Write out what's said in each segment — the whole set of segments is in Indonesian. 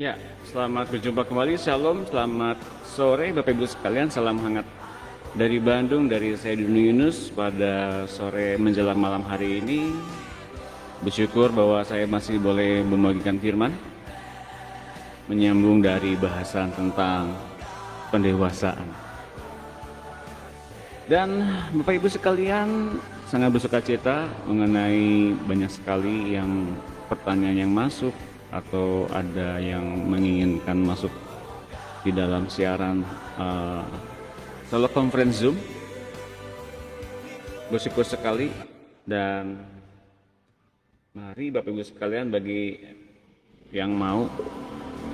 Ya, selamat berjumpa kembali. Shalom, selamat sore Bapak Ibu sekalian. Salam hangat dari Bandung, dari saya Dunu Yunus pada sore menjelang malam hari ini. Bersyukur bahwa saya masih boleh membagikan firman, menyambung dari bahasan tentang pendewasaan. Dan Bapak Ibu sekalian, sangat bersuka cita mengenai banyak sekali yang pertanyaan yang masuk atau ada yang menginginkan masuk di dalam siaran telekonferensi Zoom. Bersyukur sekali, dan mari Bapak Ibu sekalian, bagi yang mau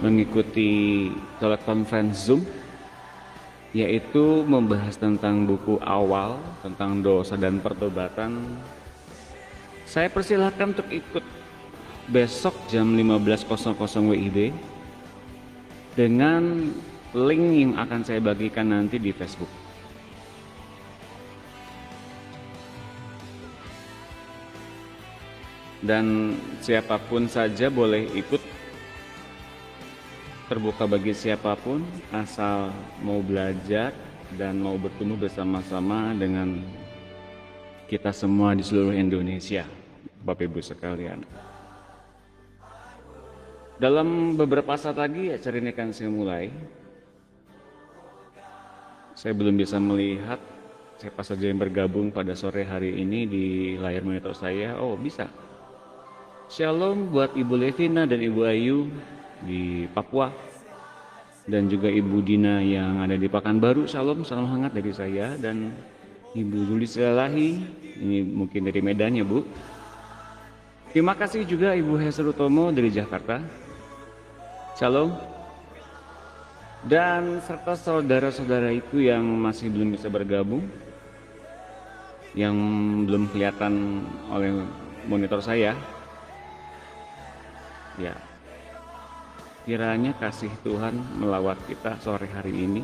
mengikuti telekonferensi Zoom, yaitu membahas tentang buku awal tentang dosa dan pertobatan, saya persilahkan untuk ikut besok jam 15.00 WIB dengan link yang akan saya bagikan nanti di Facebook. Dan siapapun saja boleh ikut, terbuka bagi siapapun asal mau belajar dan mau bertumbuh bersama-sama dengan kita semua di seluruh Indonesia, Bapak Ibu sekalian. Dalam beberapa saat lagi acara ini akan saya mulai. Saya belum bisa melihat siapa saja yang bergabung pada sore hari ini di layar monitor saya. Oh, bisa. Shalom buat Ibu Levina dan Ibu Ayu di Papua, dan juga Ibu Dina yang ada di Pekanbaru. Shalom, salam hangat dari saya. Dan Ibu Julis Lahi, ini mungkin dari Medan ya Bu. Terima kasih juga Ibu Hester Utomo dari Jakarta. Shalom. Dan serta saudara-saudara itu yang masih belum bisa bergabung, yang belum kelihatan oleh monitor saya, ya, kiranya kasih Tuhan melawat kita sore hari ini.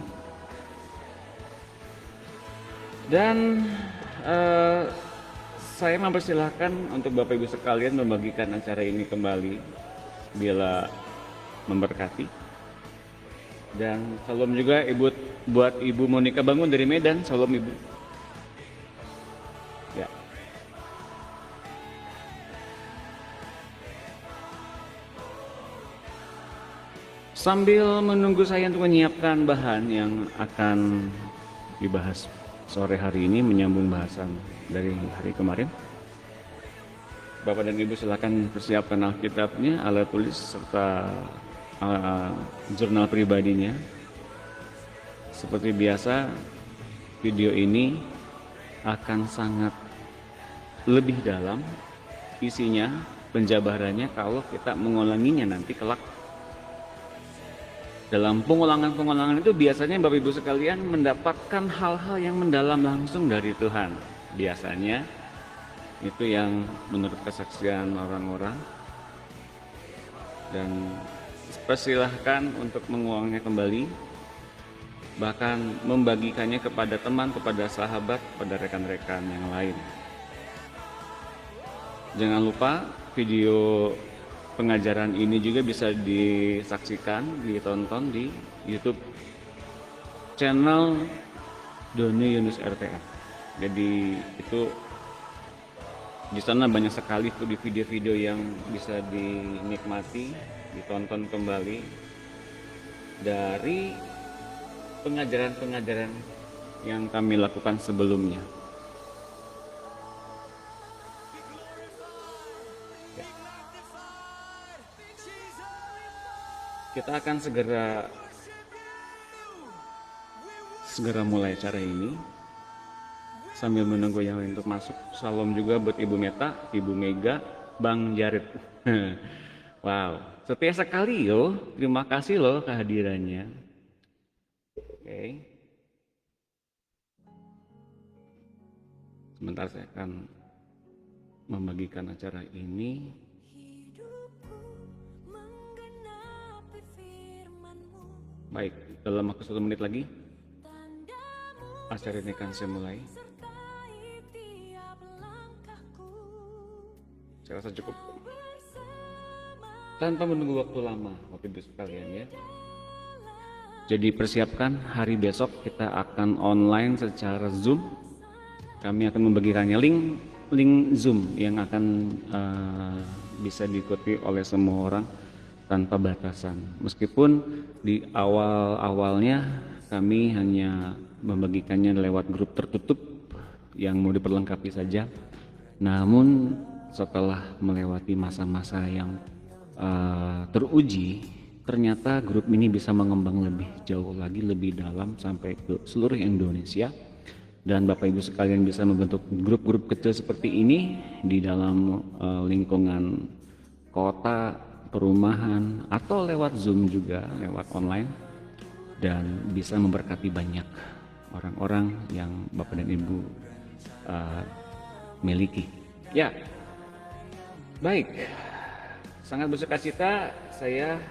Dan saya mempersilahkan untuk Bapak Ibu sekalian membagikan acara ini kembali bila memberkati. Dan salam juga buat Ibu Monika Bangun dari Medan. Salam Ibu. Ya. Sambil menunggu saya untuk menyiapkan bahan yang akan dibahas sore hari ini, menyambung bahasan dari hari kemarin, Bapak dan Ibu silakan persiapkan Alkitabnya, alat tulis, serta jurnal pribadinya. Seperti biasa, video ini akan sangat lebih dalam isinya, penjabarannya, kalau kita mengulanginya nanti kelak. Dalam pengulangan-pengulangan itu biasanya Bapak Ibu sekalian mendapatkan hal-hal yang mendalam langsung dari Tuhan. Biasanya itu yang menurut kesaksian orang-orang. Dan persilahkan untuk menguangnya kembali, bahkan membagikannya kepada teman, kepada sahabat, kepada rekan-rekan yang lain. Jangan lupa video pengajaran ini juga bisa disaksikan, ditonton di YouTube channel Donu Yunus RTF. Jadi itu di sana banyak sekali tuh di video-video yang bisa dinikmati, ditonton kembali dari pengajaran-pengajaran yang kami lakukan sebelumnya. Ya. Kita akan segera mulai acara ini sambil menunggu yang lain untuk masuk. Salam juga buat Ibu Meta, Ibu Mega, Bang Jared. Wow, setia sekali yo. Terima kasih loh kehadirannya. Oke. Sebentar saya akan membagikan acara ini. Baik, dalam waktu 1 menit lagi acara ini akan saya mulai. Saya rasa cukup. tanpa menunggu waktu lama, Bapak Ibu sekalian ya. Jadi persiapkan hari besok kita akan online secara Zoom. Kami akan membagikannya link Zoom yang akan bisa diikuti oleh semua orang tanpa batasan. Meskipun di awal-awalnya kami hanya membagikannya lewat grup tertutup yang mau diperlengkapi saja. Namun setelah melewati masa-masa yang teruji, ternyata grup ini bisa mengembang lebih jauh lagi, lebih dalam sampai ke seluruh Indonesia. Dan Bapak Ibu sekalian bisa membentuk grup-grup kecil seperti ini di dalam lingkungan kota, perumahan, atau lewat Zoom juga, lewat online. Dan bisa memberkati banyak orang-orang yang Bapak dan Ibu miliki. Ya, baik. Sangat bersukacita saya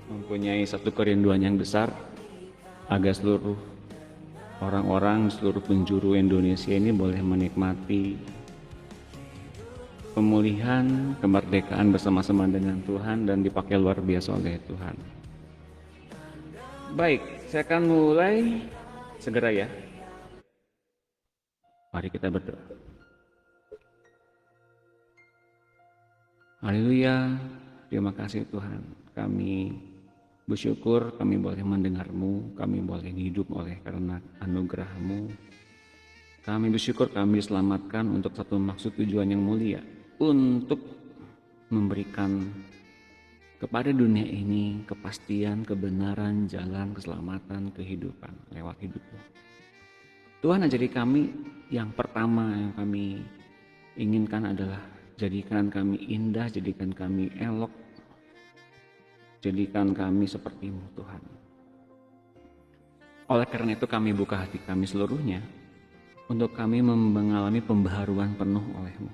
mempunyai satu kerinduan yang besar agar seluruh orang-orang seluruh penjuru Indonesia ini boleh menikmati pemulihan, kemerdekaan bersama-sama dengan Tuhan dan dipakai luar biasa oleh Tuhan. Baik, saya akan mulai segera ya. Mari kita berdoa. Haleluya, terima kasih Tuhan. Kami bersyukur kami boleh mendengar-Mu, kami boleh hidup oleh karena anugerah-Mu. Kami bersyukur kami diselamatkan untuk satu maksud tujuan yang mulia, untuk memberikan kepada dunia ini kepastian, kebenaran, jalan, keselamatan, kehidupan lewat hidup-Mu. Tuhan, ajari kami yang pertama yang kami inginkan adalah jadikan kami indah, jadikan kami elok, jadikan kami seperti-Mu Tuhan. Oleh karena itu kami buka hati kami seluruhnya untuk kami mengalami pembaharuan penuh oleh-Mu.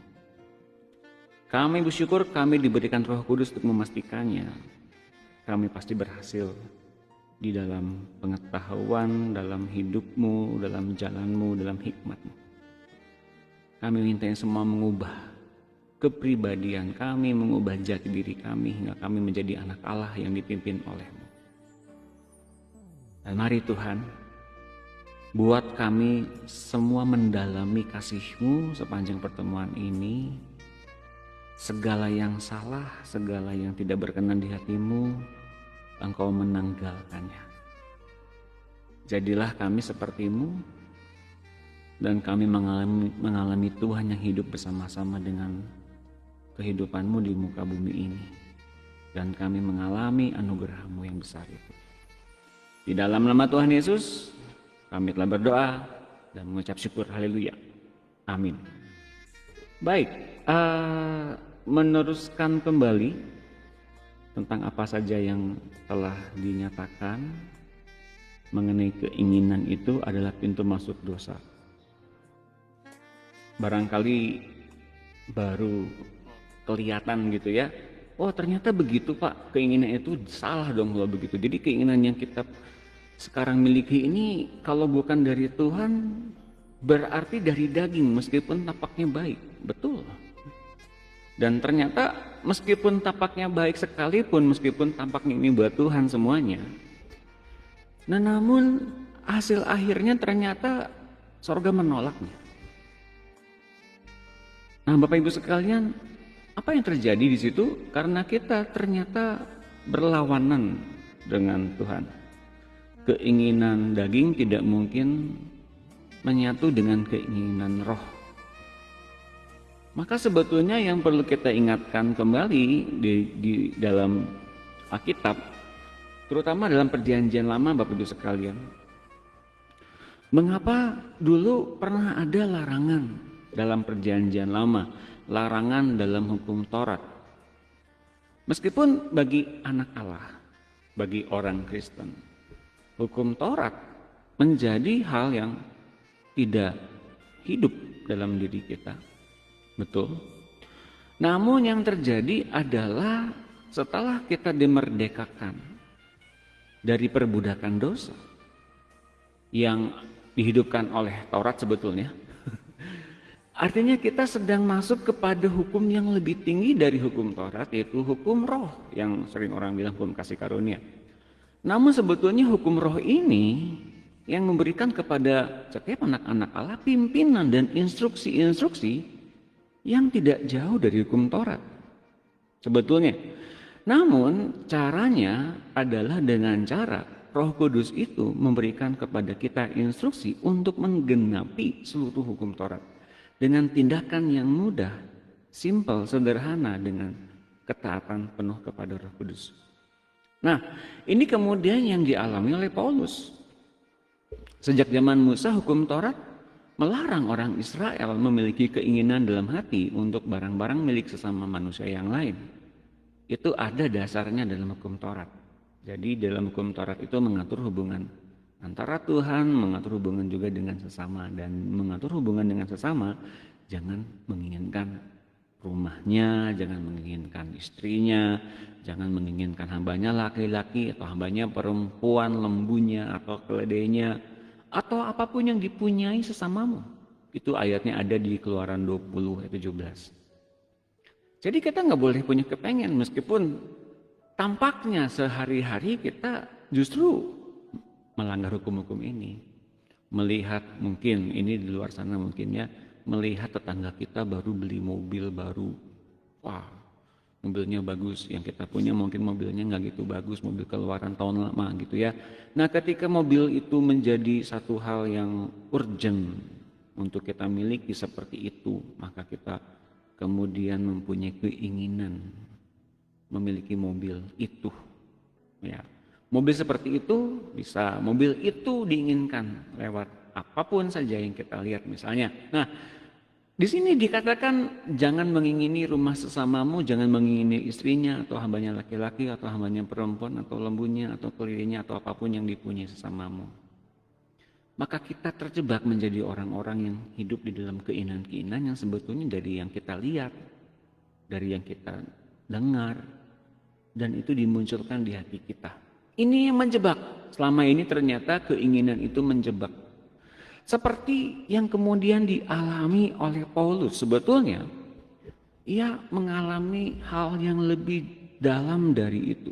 Kami bersyukur kami diberikan Roh Kudus untuk memastikannya. Kami pasti berhasil di dalam pengetahuan, dalam hidup-Mu, dalam jalan-Mu, dalam hikmat-Mu. Kami minta yang semua mengubah kepribadian kami, mengubah jati diri kami hingga kami menjadi anak Allah yang dipimpin oleh-Mu. Dan mari Tuhan, buat kami semua mendalami kasih-Mu sepanjang pertemuan ini. Segala yang salah, segala yang tidak berkenan di hati-Mu, Engkau menanggalkannya. Jadilah kami seperti-Mu, dan kami mengalami Tuhan yang hidup bersama-sama dengan kehidupan-Mu di muka bumi ini. Dan kami mengalami anugerah-Mu yang besar itu. Di dalam nama Tuhan Yesus, kami telah berdoa dan mengucap syukur. Haleluya. Amin. Baik, meneruskan kembali tentang apa saja yang telah dinyatakan mengenai keinginan itu adalah pintu masuk dosa. Barangkali baru kelihatan gitu ya, oh ternyata begitu Pak, keinginan itu salah dong kalau begitu. Jadi keinginan yang kita sekarang miliki ini kalau bukan dari Tuhan berarti dari daging meskipun tampaknya baik. Betul. Dan ternyata meskipun tampaknya baik sekalipun, meskipun tampaknya ini buat Tuhan semuanya, nah namun hasil akhirnya ternyata sorga menolaknya. Nah Bapak Ibu sekalian, apa yang terjadi di situ? Karena kita ternyata berlawanan dengan Tuhan. Keinginan daging tidak mungkin menyatu dengan keinginan roh. Maka sebetulnya yang perlu kita ingatkan kembali di dalam Alkitab, terutama dalam Perjanjian Lama Bapak Ibu sekalian, mengapa dulu pernah ada larangan dalam Perjanjian Lama, larangan dalam hukum Taurat. Meskipun bagi anak Allah, bagi orang Kristen, hukum Taurat menjadi hal yang tidak hidup dalam diri kita. Betul. Namun yang terjadi adalah setelah kita dimerdekakan dari perbudakan dosa yang dihidupkan oleh Taurat sebetulnya, Artinya kita sedang masuk kepada hukum yang lebih tinggi dari hukum Taurat, yaitu hukum roh yang sering orang bilang hukum kasih karunia. Namun sebetulnya hukum roh ini yang memberikan kepada setiap anak-anak Allah pimpinan dan instruksi-instruksi yang tidak jauh dari hukum Taurat sebetulnya. Namun caranya adalah dengan cara Roh Kudus itu memberikan kepada kita instruksi untuk menggenapi seluruh hukum Taurat dengan tindakan yang mudah, simpel, sederhana, dengan ketaatan penuh kepada Roh Kudus. Nah, ini kemudian yang dialami oleh Paulus. Sejak zaman Musa, hukum Taurat melarang orang Israel memiliki keinginan dalam hati untuk barang-barang milik sesama manusia yang lain. Itu ada dasarnya dalam hukum Taurat. Jadi dalam hukum Taurat itu mengatur hubungan antara Tuhan, mengatur hubungan juga dengan sesama. Dan mengatur hubungan dengan sesama, jangan menginginkan rumahnya, jangan menginginkan istrinya, jangan menginginkan hambanya laki-laki atau hambanya perempuan, lembunya atau keledainya, atau apapun yang dipunyai sesamamu. Itu ayatnya ada di Keluaran 20 ayat 17. Jadi kita nggak boleh punya kepengen, meskipun tampaknya sehari-hari kita justru melanggar hukum-hukum ini. Melihat mungkin ini di luar sana mungkin ya, melihat tetangga kita baru beli mobil baru, wah mobilnya bagus, yang kita punya mungkin mobilnya nggak gitu bagus, mobil keluaran tahun lama gitu ya. Nah ketika mobil itu menjadi satu hal yang urgent untuk kita miliki seperti itu, maka kita kemudian mempunyai keinginan memiliki mobil itu. Ya, mobil seperti itu bisa, mobil itu diinginkan lewat apapun saja yang kita lihat misalnya. Nah, di sini dikatakan jangan mengingini rumah sesamamu, jangan mengingini istrinya atau hambanya laki-laki atau hambanya perempuan atau lembunya atau keledainya atau apapun yang dipunyai sesamamu. Maka kita terjebak menjadi orang-orang yang hidup di dalam keinginan-keinginan yang sebetulnya dari yang kita lihat, dari yang kita dengar, dan itu dimunculkan di hati kita. Ini yang menjebak. Selama ini ternyata keinginan itu menjebak. Seperti yang kemudian dialami oleh Paulus. Sebetulnya ia mengalami hal yang lebih dalam dari itu.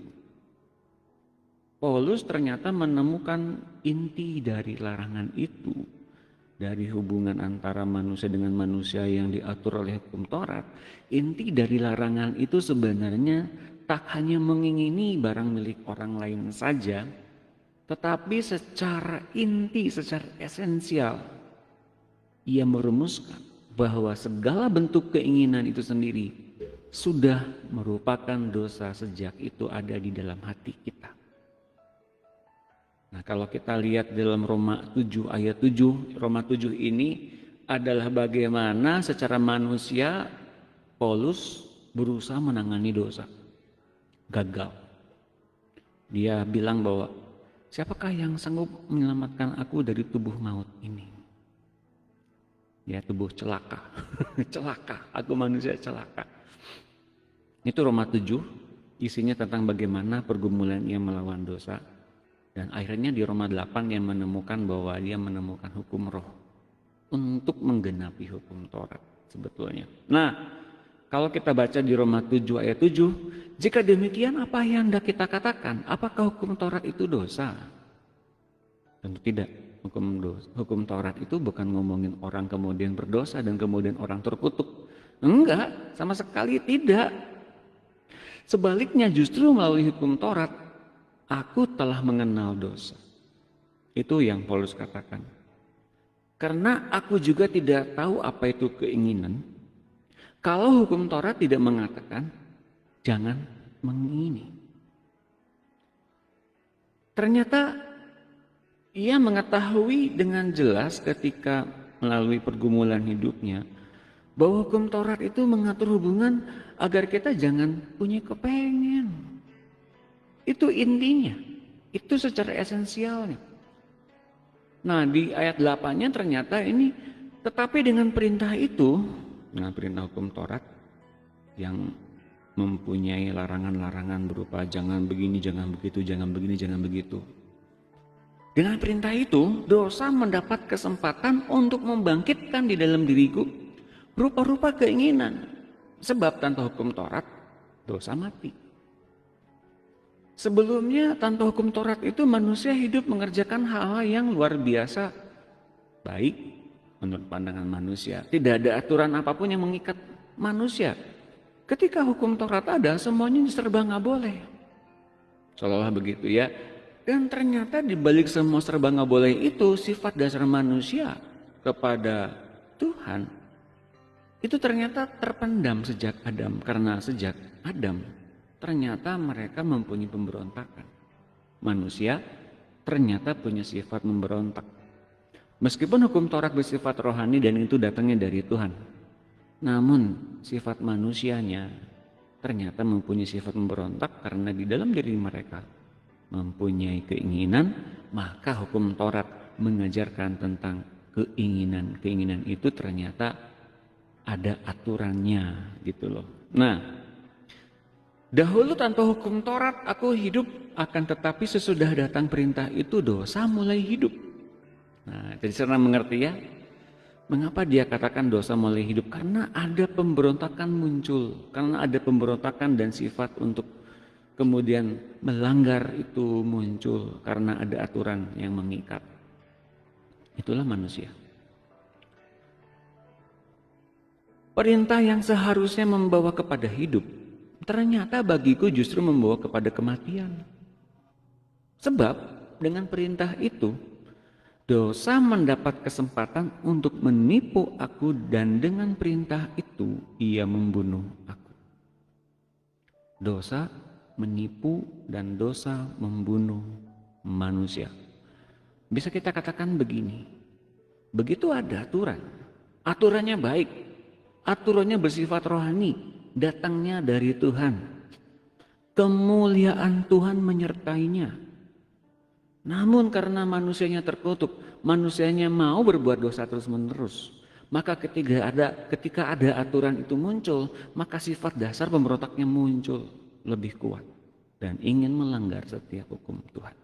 Paulus ternyata menemukan inti dari larangan itu, dari hubungan antara manusia dengan manusia yang diatur oleh hukum Taurat. Inti dari larangan itu sebenarnya tak hanya mengingini barang milik orang lain saja, tetapi secara inti, secara esensial, ia merumuskan bahwa segala bentuk keinginan itu sendiri sudah merupakan dosa sejak itu ada di dalam hati kita. Nah, kalau kita lihat dalam Roma 7 ayat 7, Roma 7 ini adalah bagaimana secara manusia Paulus berusaha menangani dosa. Gagal. Dia bilang bahwa siapakah yang sanggup menyelamatkan aku dari tubuh maut ini? Ya, tubuh celaka. Celaka, aku manusia celaka. Itu Roma 7, isinya tentang bagaimana pergumulan ia melawan dosa. Dan akhirnya di Roma 8 yang menemukan bahwa dia menemukan hukum roh untuk menggenapi hukum Taurat sebetulnya. Nah, kalau kita baca di Roma 7 ayat 7, jika demikian apa yang hendak kita katakan? Apakah hukum Taurat itu dosa? Tentu tidak. Hukum Taurat itu bukan ngomongin orang kemudian berdosa dan kemudian orang terkutuk. Enggak, sama sekali tidak. Sebaliknya justru melalui hukum Taurat, aku telah mengenal dosa. Itu yang Paulus katakan. Karena aku juga tidak tahu apa itu keinginan. Kalau hukum Taurat tidak mengatakan, jangan mengingini. Ternyata ia mengetahui dengan jelas ketika melalui pergumulan hidupnya bahwa hukum Taurat itu mengatur hubungan agar kita jangan punya kepengen. Itu intinya, itu secara esensialnya. Nah, di ayat 8-nya ternyata ini, tetapi dengan perintah itu, dengan perintah hukum Taurat yang mempunyai larangan-larangan berupa jangan begini, jangan begitu, jangan begini, jangan begitu. Dengan perintah itu, dosa mendapat kesempatan untuk membangkitkan di dalam diriku rupa-rupa keinginan. Sebab tanpa hukum Taurat, dosa mati. Sebelumnya tanpa hukum Taurat itu manusia hidup mengerjakan hal-hal yang luar biasa baik menurut pandangan manusia. Tidak ada aturan apapun yang mengikat manusia. Ketika hukum Taurat ada, semuanya serba nggak boleh. Seolah-olah begitu ya. Dan ternyata di balik semua serba nggak boleh itu, sifat dasar manusia kepada Tuhan itu ternyata terpendam sejak Adam. Karena sejak Adam ternyata mereka mempunyai pemberontakan. Manusia ternyata punya sifat memberontak. Meskipun hukum Taurat bersifat rohani dan itu datangnya dari Tuhan, namun sifat manusianya ternyata mempunyai sifat memberontak karena di dalam diri mereka mempunyai keinginan. Maka hukum Taurat mengajarkan tentang keinginan. Keinginan itu ternyata ada aturannya gitu loh. Nah, dahulu tanpa hukum Taurat aku hidup, akan tetapi sesudah datang perintah itu dosa mulai hidup. Nah, jadi senang mengerti ya. Mengapa dia katakan dosa mulai hidup? Karena ada pemberontakan muncul. Karena ada pemberontakan dan sifat untuk kemudian melanggar itu muncul. Karena ada aturan yang mengikat. Itulah manusia. Perintah yang seharusnya membawa kepada hidup, ternyata bagiku justru membawa kepada kematian. Sebab dengan perintah itu, dosa mendapat kesempatan untuk menipu aku dan dengan perintah itu ia membunuh aku. Dosa menipu dan dosa membunuh manusia. Bisa kita katakan begini, begitu ada aturan, aturannya baik, aturannya bersifat rohani, datangnya dari Tuhan. Kemuliaan Tuhan menyertainya. Namun karena manusianya terkutuk, manusianya mau berbuat dosa terus-menerus, maka ketika ada aturan itu muncul, maka sifat dasar pemberontaknya muncul lebih kuat dan ingin melanggar setiap hukum Tuhan.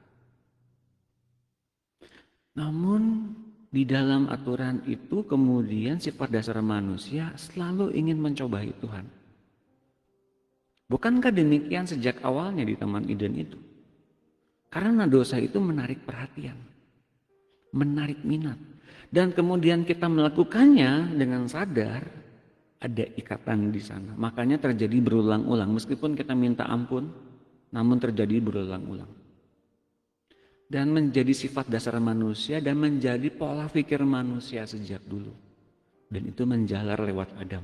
Namun di dalam aturan itu kemudian sifat dasar manusia selalu ingin mencobai Tuhan. Bukankah demikian sejak awalnya di Taman Eden itu? Karena dosa itu menarik perhatian, menarik minat. Dan kemudian kita melakukannya dengan sadar, ada ikatan di sana. Makanya terjadi berulang-ulang. Meskipun kita minta ampun, namun terjadi berulang-ulang. Dan menjadi sifat dasar manusia dan menjadi pola pikir manusia sejak dulu. Dan itu menjalar lewat Adam.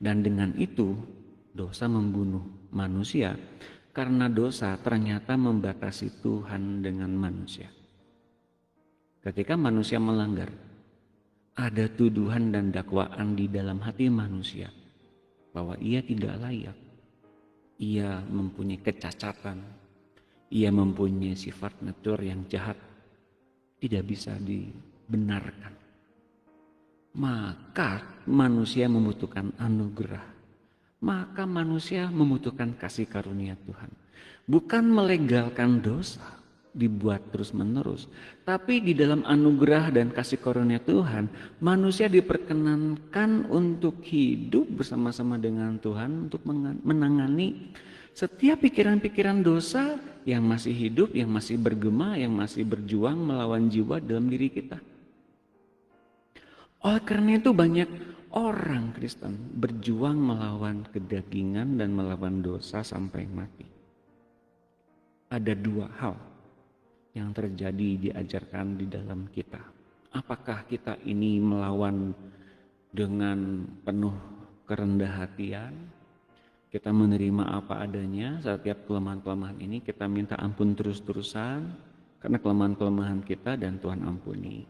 Dan dengan itu dosa membunuh manusia. Karena dosa ternyata membatasi Tuhan dengan manusia. Ketika manusia melanggar, ada tuduhan dan dakwaan di dalam hati manusia. Bahwa ia tidak layak. Ia mempunyai kecacatan. Ia mempunyai sifat natur yang jahat, tidak bisa dibenarkan. Maka manusia membutuhkan anugerah. Maka manusia membutuhkan kasih karunia Tuhan. Bukan melegalkan dosa, dibuat terus-menerus. Tapi di dalam anugerah dan kasih karunia Tuhan, manusia diperkenankan untuk hidup bersama-sama dengan Tuhan, untuk menangani setiap pikiran-pikiran dosa yang masih hidup, yang masih bergema, yang masih berjuang melawan jiwa dalam diri kita. Oleh karena itu banyak orang Kristen berjuang melawan kedagingan dan melawan dosa sampai mati. Ada dua hal yang terjadi diajarkan di dalam kita. Apakah kita ini melawan dengan penuh kerendah hatian? Kita menerima apa adanya, setiap kelemahan-kelemahan ini kita minta ampun terus-terusan karena kelemahan-kelemahan kita dan Tuhan ampuni.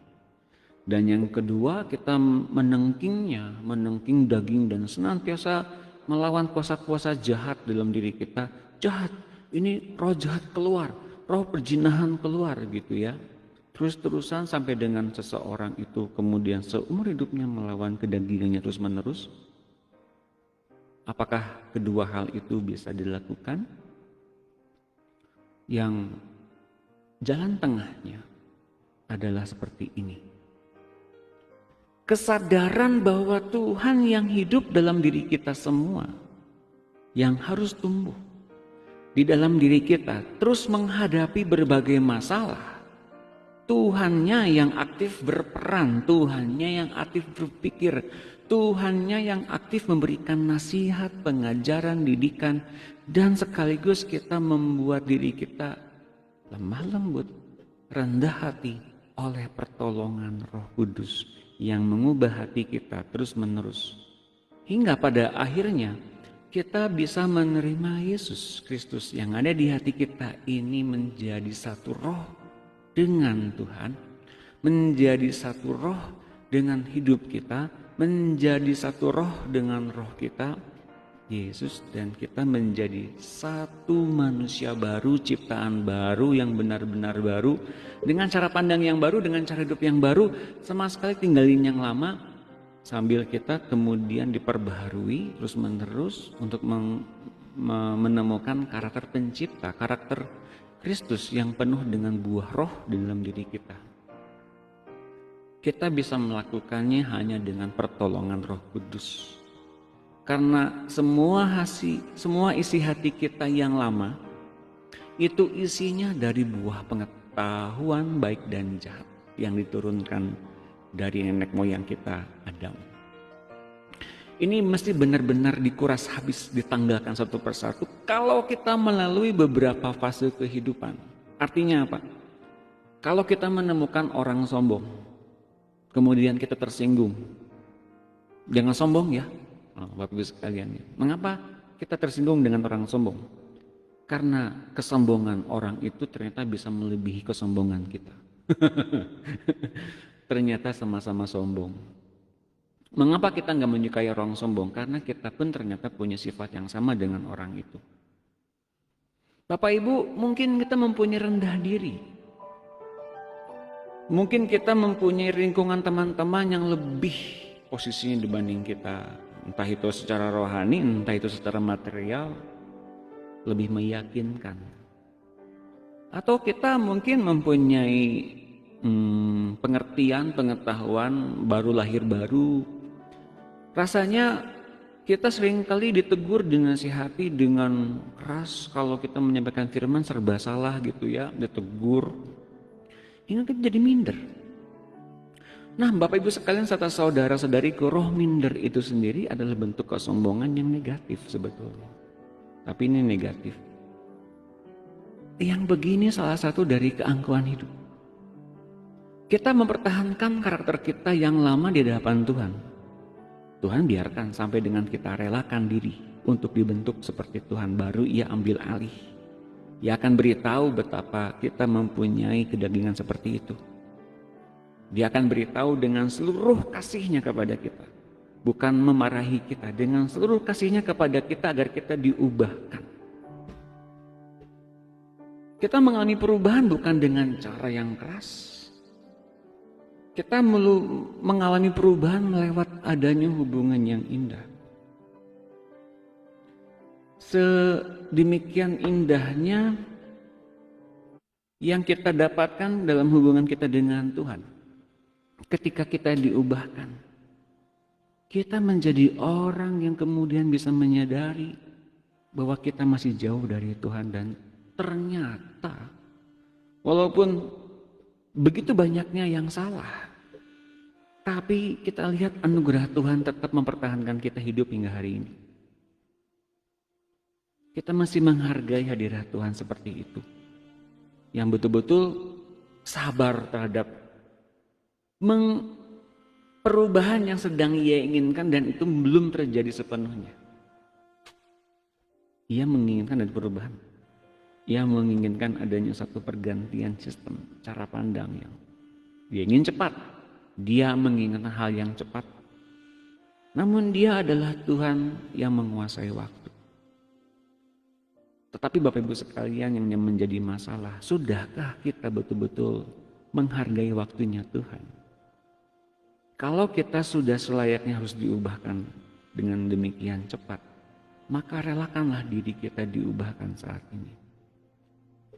Dan yang kedua, kita menengking daging dan senantiasa melawan kuasa-kuasa jahat dalam diri kita. Jahat, ini roh jahat keluar, roh perjinahan keluar gitu ya. Terus-terusan sampai dengan seseorang itu kemudian seumur hidupnya melawan kedagingannya terus-menerus. Apakah kedua hal itu bisa dilakukan? Yang jalan tengahnya adalah seperti ini. Kesadaran bahwa Tuhan yang hidup dalam diri kita semua, yang harus tumbuh di dalam diri kita, terus menghadapi berbagai masalah. Tuhannya yang aktif berperan, Tuhannya yang aktif berpikir, Tuhannya yang aktif memberikan nasihat, pengajaran, didikan, dan sekaligus kita membuat diri kita lemah lembut, rendah hati oleh pertolongan Roh Kudus yang mengubah hati kita terus menerus. Hingga pada akhirnya kita bisa menerima Yesus Kristus yang ada di hati kita ini menjadi satu roh dengan Tuhan, menjadi satu roh dengan hidup kita, menjadi satu roh dengan roh kita, Yesus, dan kita menjadi satu manusia baru, ciptaan baru yang benar-benar baru, dengan cara pandang yang baru, dengan cara hidup yang baru, sama sekali tinggalin yang lama, sambil kita kemudian diperbaharui terus menerus untuk menemukan karakter pencipta, karakter Kristus yang penuh dengan buah roh di dalam diri kita. Kita bisa melakukannya hanya dengan pertolongan Roh Kudus. Karena semua isi hati kita yang lama itu isinya dari buah pengetahuan baik dan jahat yang diturunkan dari nenek moyang kita, Adam. Ini mesti benar-benar dikuras habis, ditanggalkan satu persatu kalau kita melalui beberapa fase kehidupan. Artinya apa? Kalau kita menemukan orang sombong, kemudian kita tersinggung, jangan sombong ya, Bapak Ibu sekalian. Mengapa kita tersinggung dengan orang sombong? Karena kesombongan orang itu ternyata bisa melebihi kesombongan kita. Ternyata sama-sama sombong. Mengapa kita nggak menyukai orang sombong? Karena kita pun ternyata punya sifat yang sama dengan orang itu. Bapak Ibu, mungkin kita mempunyai rendah diri. Mungkin kita mempunyai lingkungan teman-teman yang lebih posisinya dibanding kita. Entah itu secara rohani, entah itu secara material, lebih meyakinkan. Atau kita mungkin mempunyai pengertian, pengetahuan baru lahir baru. Rasanya kita seringkali ditegur, dinasihati dengan keras. Kalau kita menyampaikan firman serba salah gitu ya, ditegur. Hingga kita jadi minder. Nah, Bapak Ibu sekalian serta saudara-saudariku, roh minder itu sendiri adalah bentuk kesombongan yang negatif sebetulnya. Tapi ini negatif. Yang begini salah satu dari keangkuhan hidup. Kita mempertahankan karakter kita yang lama di hadapan Tuhan. Tuhan biarkan sampai dengan kita relakan diri untuk dibentuk seperti Tuhan, baru Ia ambil alih. Ia akan beritahu betapa kita mempunyai kedagingan seperti itu. Dia akan beritahu dengan seluruh kasih-Nya kepada kita. Bukan memarahi kita, dengan seluruh kasih-Nya kepada kita agar kita diubahkan. Kita mengalami perubahan bukan dengan cara yang keras. Kita mengalami perubahan melewat adanya hubungan yang indah. Sedemikian indahnya yang kita dapatkan dalam hubungan kita dengan Tuhan. Ketika kita diubahkan, kita menjadi orang yang kemudian bisa menyadari bahwa kita masih jauh dari Tuhan. Dan ternyata walaupun begitu banyaknya yang salah, tapi kita lihat anugerah Tuhan tetap mempertahankan kita hidup hingga hari ini. Kita masih menghargai hadirat Tuhan seperti itu, yang betul-betul sabar terhadap perubahan yang sedang Ia inginkan dan itu belum terjadi sepenuhnya. Ia menginginkan ada perubahan. Ia menginginkan adanya satu pergantian sistem cara pandang yang Dia ingin cepat. Dia menginginkan hal yang cepat. Namun Dia adalah Tuhan yang menguasai waktu. Tetapi Bapak Ibu sekalian, yang menjadi masalah, sudahkah kita betul-betul menghargai waktunya Tuhan? Kalau kita sudah selayaknya harus diubahkan dengan demikian cepat, maka relakanlah diri kita diubahkan saat ini.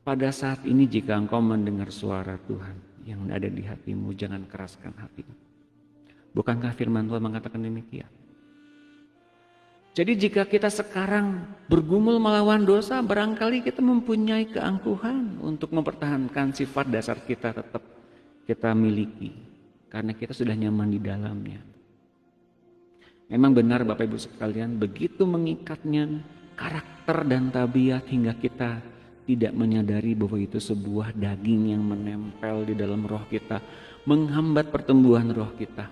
Pada saat ini jika engkau mendengar suara Tuhan yang ada di hatimu, jangan keraskan hatimu. Bukankah firman Tuhan mengatakan demikian? Jadi jika kita sekarang bergumul melawan dosa, barangkali kita mempunyai keangkuhan untuk mempertahankan sifat dasar kita tetap kita miliki. Karena kita sudah nyaman di dalamnya. Memang benar Bapak Ibu sekalian, begitu mengikatnya karakter dan tabiat hingga kita tidak menyadari bahwa itu sebuah daging yang menempel di dalam roh kita, menghambat pertumbuhan roh kita.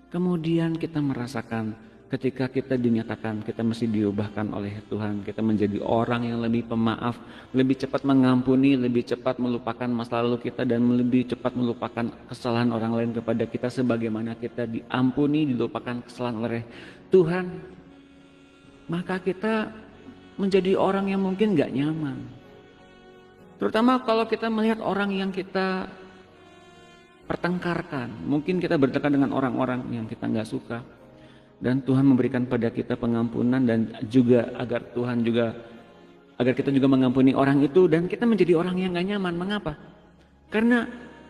Kemudian kita merasakan ketika kita dinyatakan kita mesti diubahkan oleh Tuhan, kita menjadi orang yang lebih pemaaf, lebih cepat mengampuni, lebih cepat melupakan masa lalu kita, dan lebih cepat melupakan kesalahan orang lain kepada kita sebagaimana kita diampuni, dilupakan kesalahan oleh Tuhan. Maka kita menjadi orang yang mungkin gak nyaman. Terutama kalau kita melihat orang yang kita pertengkarkan, mungkin kita bertengkar dengan orang-orang yang kita gak suka. Dan Tuhan memberikan pada kita pengampunan, dan juga agar kita juga mengampuni orang itu, dan kita menjadi orang yang gak nyaman. Mengapa? Karena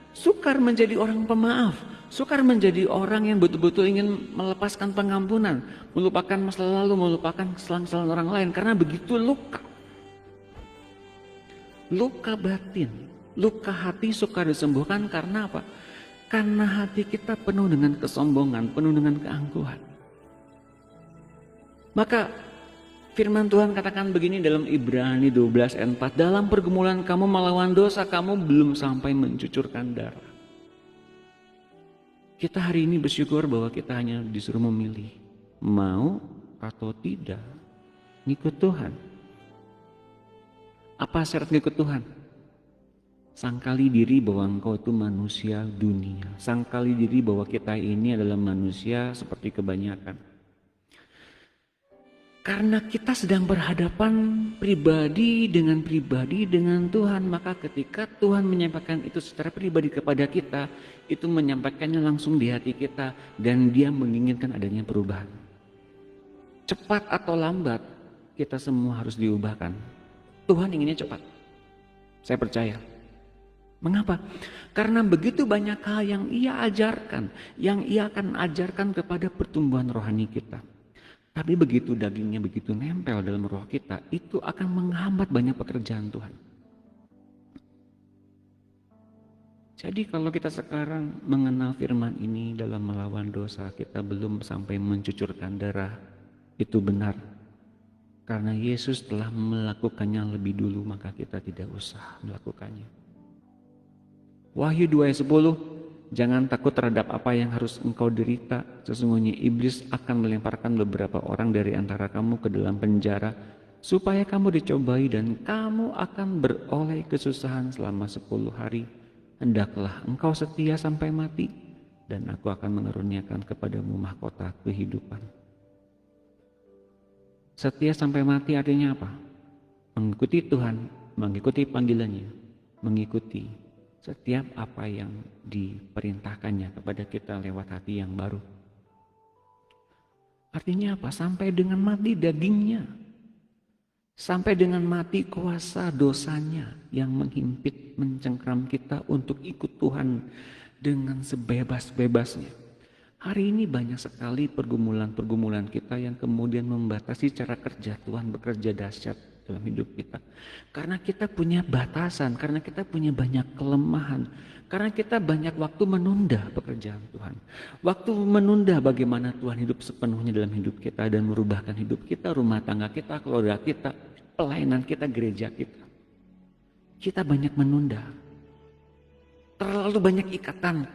sukar menjadi orang pemaaf, sukar menjadi orang yang betul-betul ingin melepaskan pengampunan, melupakan masa lalu, melupakan kesalahan-kesalahan orang lain, karena begitu luka batin, luka hati sukar disembuhkan. Karena apa? Karena hati kita penuh dengan kesombongan, penuh dengan keangkuhan. Maka firman Tuhan katakan begini dalam Ibrani 12 ayat 4, dalam pergumulan kamu melawan dosa, kamu belum sampai mencucurkan darah. Kita hari ini bersyukur bahwa kita hanya disuruh memilih, mau atau tidak ngikut Tuhan. Apa syarat ngikut Tuhan? Sangkali diri bahwa engkau itu manusia dunia, sangkali diri bahwa kita ini adalah manusia seperti kebanyakan. Karena kita sedang berhadapan pribadi dengan Tuhan, maka ketika Tuhan menyampaikan itu secara pribadi kepada kita, itu menyampaikannya langsung di hati kita, dan Dia menginginkan adanya perubahan. Cepat atau lambat, kita semua harus diubahkan. Tuhan inginnya cepat. Saya percaya. Mengapa? Karena begitu banyak hal yang Ia ajarkan, yang Ia akan ajarkan kepada pertumbuhan rohani kita. Tapi begitu dagingnya begitu nempel dalam roh kita, itu akan menghambat banyak pekerjaan Tuhan. Jadi kalau kita sekarang mengenal firman ini dalam melawan dosa, kita belum sampai mencucurkan darah, itu benar. Karena Yesus telah melakukannya lebih dulu, maka kita tidak usah melakukannya. Wahyu 2 ayat 10, jangan takut terhadap apa yang harus engkau derita. Sesungguhnya iblis akan melemparkan beberapa orang dari antara kamu ke dalam penjara, supaya kamu dicobai dan kamu akan beroleh kesusahan selama 10 hari. Hendaklah engkau setia sampai mati, dan aku akan mengaruniakan kepadamu mahkota kehidupan. Setia sampai mati artinya apa? Mengikuti Tuhan, mengikuti panggilannya, mengikuti setiap apa yang diperintahkannya kepada kita lewat hati yang baru. Artinya apa? Sampai dengan mati dagingnya. Sampai dengan mati kuasa dosanya yang menghimpit, mencengkram kita untuk ikut Tuhan dengan sebebas-bebasnya. Hari ini banyak sekali pergumulan-pergumulan kita yang kemudian membatasi cara kerja Tuhan bekerja dahsyat dalam hidup kita. Karena kita punya batasan, karena kita punya banyak kelemahan, karena kita banyak waktu menunda pekerjaan Tuhan. Waktu menunda bagaimana Tuhan hidup sepenuhnya dalam hidup kita dan merubahkan hidup kita, rumah tangga kita, keluarga kita, pelayanan kita, gereja kita. Kita banyak menunda. Terlalu banyak ikatan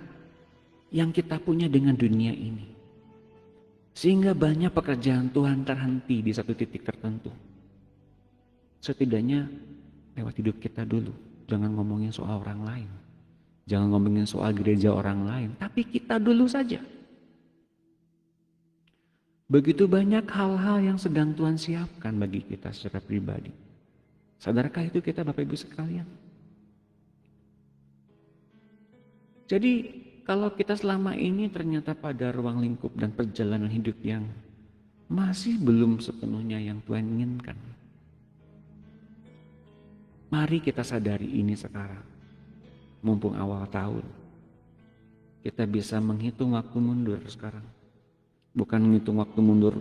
yang kita punya dengan dunia ini. Sehingga banyak pekerjaan Tuhan terhenti di satu titik tertentu. Setidaknya lewat hidup kita dulu. Jangan ngomongin soal orang lain. Jangan ngomongin soal gereja orang lain. Tapi kita dulu saja. Begitu banyak hal-hal yang sedang Tuhan siapkan bagi kita secara pribadi. Sadarkah itu kita Bapak Ibu sekalian? Jadi kalau kita selama ini ternyata pada ruang lingkup dan perjalanan hidup yang masih belum sepenuhnya yang Tuhan inginkan. Mari kita sadari ini sekarang, mumpung awal tahun. kita bisa menghitung waktu mundur sekarang. Bukan menghitung waktu mundur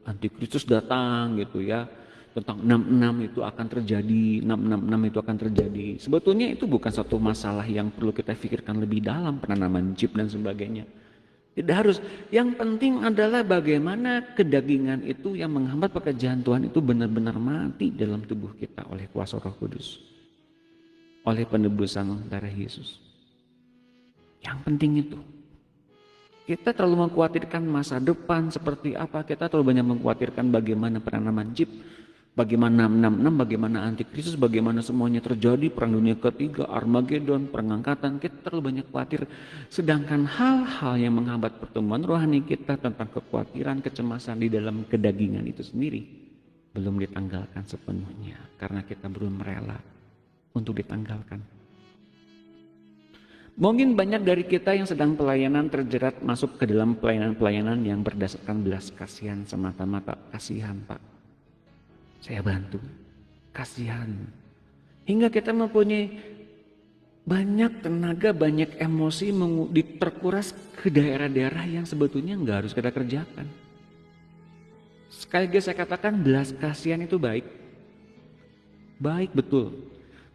Antikristus datang gitu ya. Tentang 66 itu akan terjadi, 666 itu akan terjadi. Sebetulnya itu bukan satu masalah yang perlu kita pikirkan lebih dalam, penanaman chip dan sebagainya. Tidak harus. Yang penting adalah bagaimana kedagingan itu yang menghambat pekerjaan Tuhan itu benar-benar mati dalam tubuh kita oleh kuasa Roh Kudus. Oleh penebusan darah Yesus. Yang penting itu. Kita terlalu mengkhawatirkan masa depan seperti apa. Kita terlalu banyak mengkhawatirkan bagaimana penanaman chip. Bagaimana 666, bagaimana Antikristus, bagaimana semuanya terjadi, perang dunia ketiga, Armageddon, pengangkatan. Kita terlalu banyak khawatir. Sedangkan hal-hal yang menghambat pertumbuhan rohani kita tentang kekhawatiran, kecemasan di dalam kedagingan itu sendiri belum ditanggalkan sepenuhnya. Karena kita belum rela untuk ditanggalkan. Mungkin banyak dari kita yang sedang pelayanan terjerat masuk ke dalam pelayanan-pelayanan yang berdasarkan belas kasihan semata-mata. Kasihan Pak. Saya bantu, kasihan. Hingga kita mempunyai banyak tenaga, banyak emosi terkuras ke daerah-daerah yang sebetulnya nggak harus kita kerjakan. Sekali lagi saya katakan belas kasihan itu baik. Baik betul.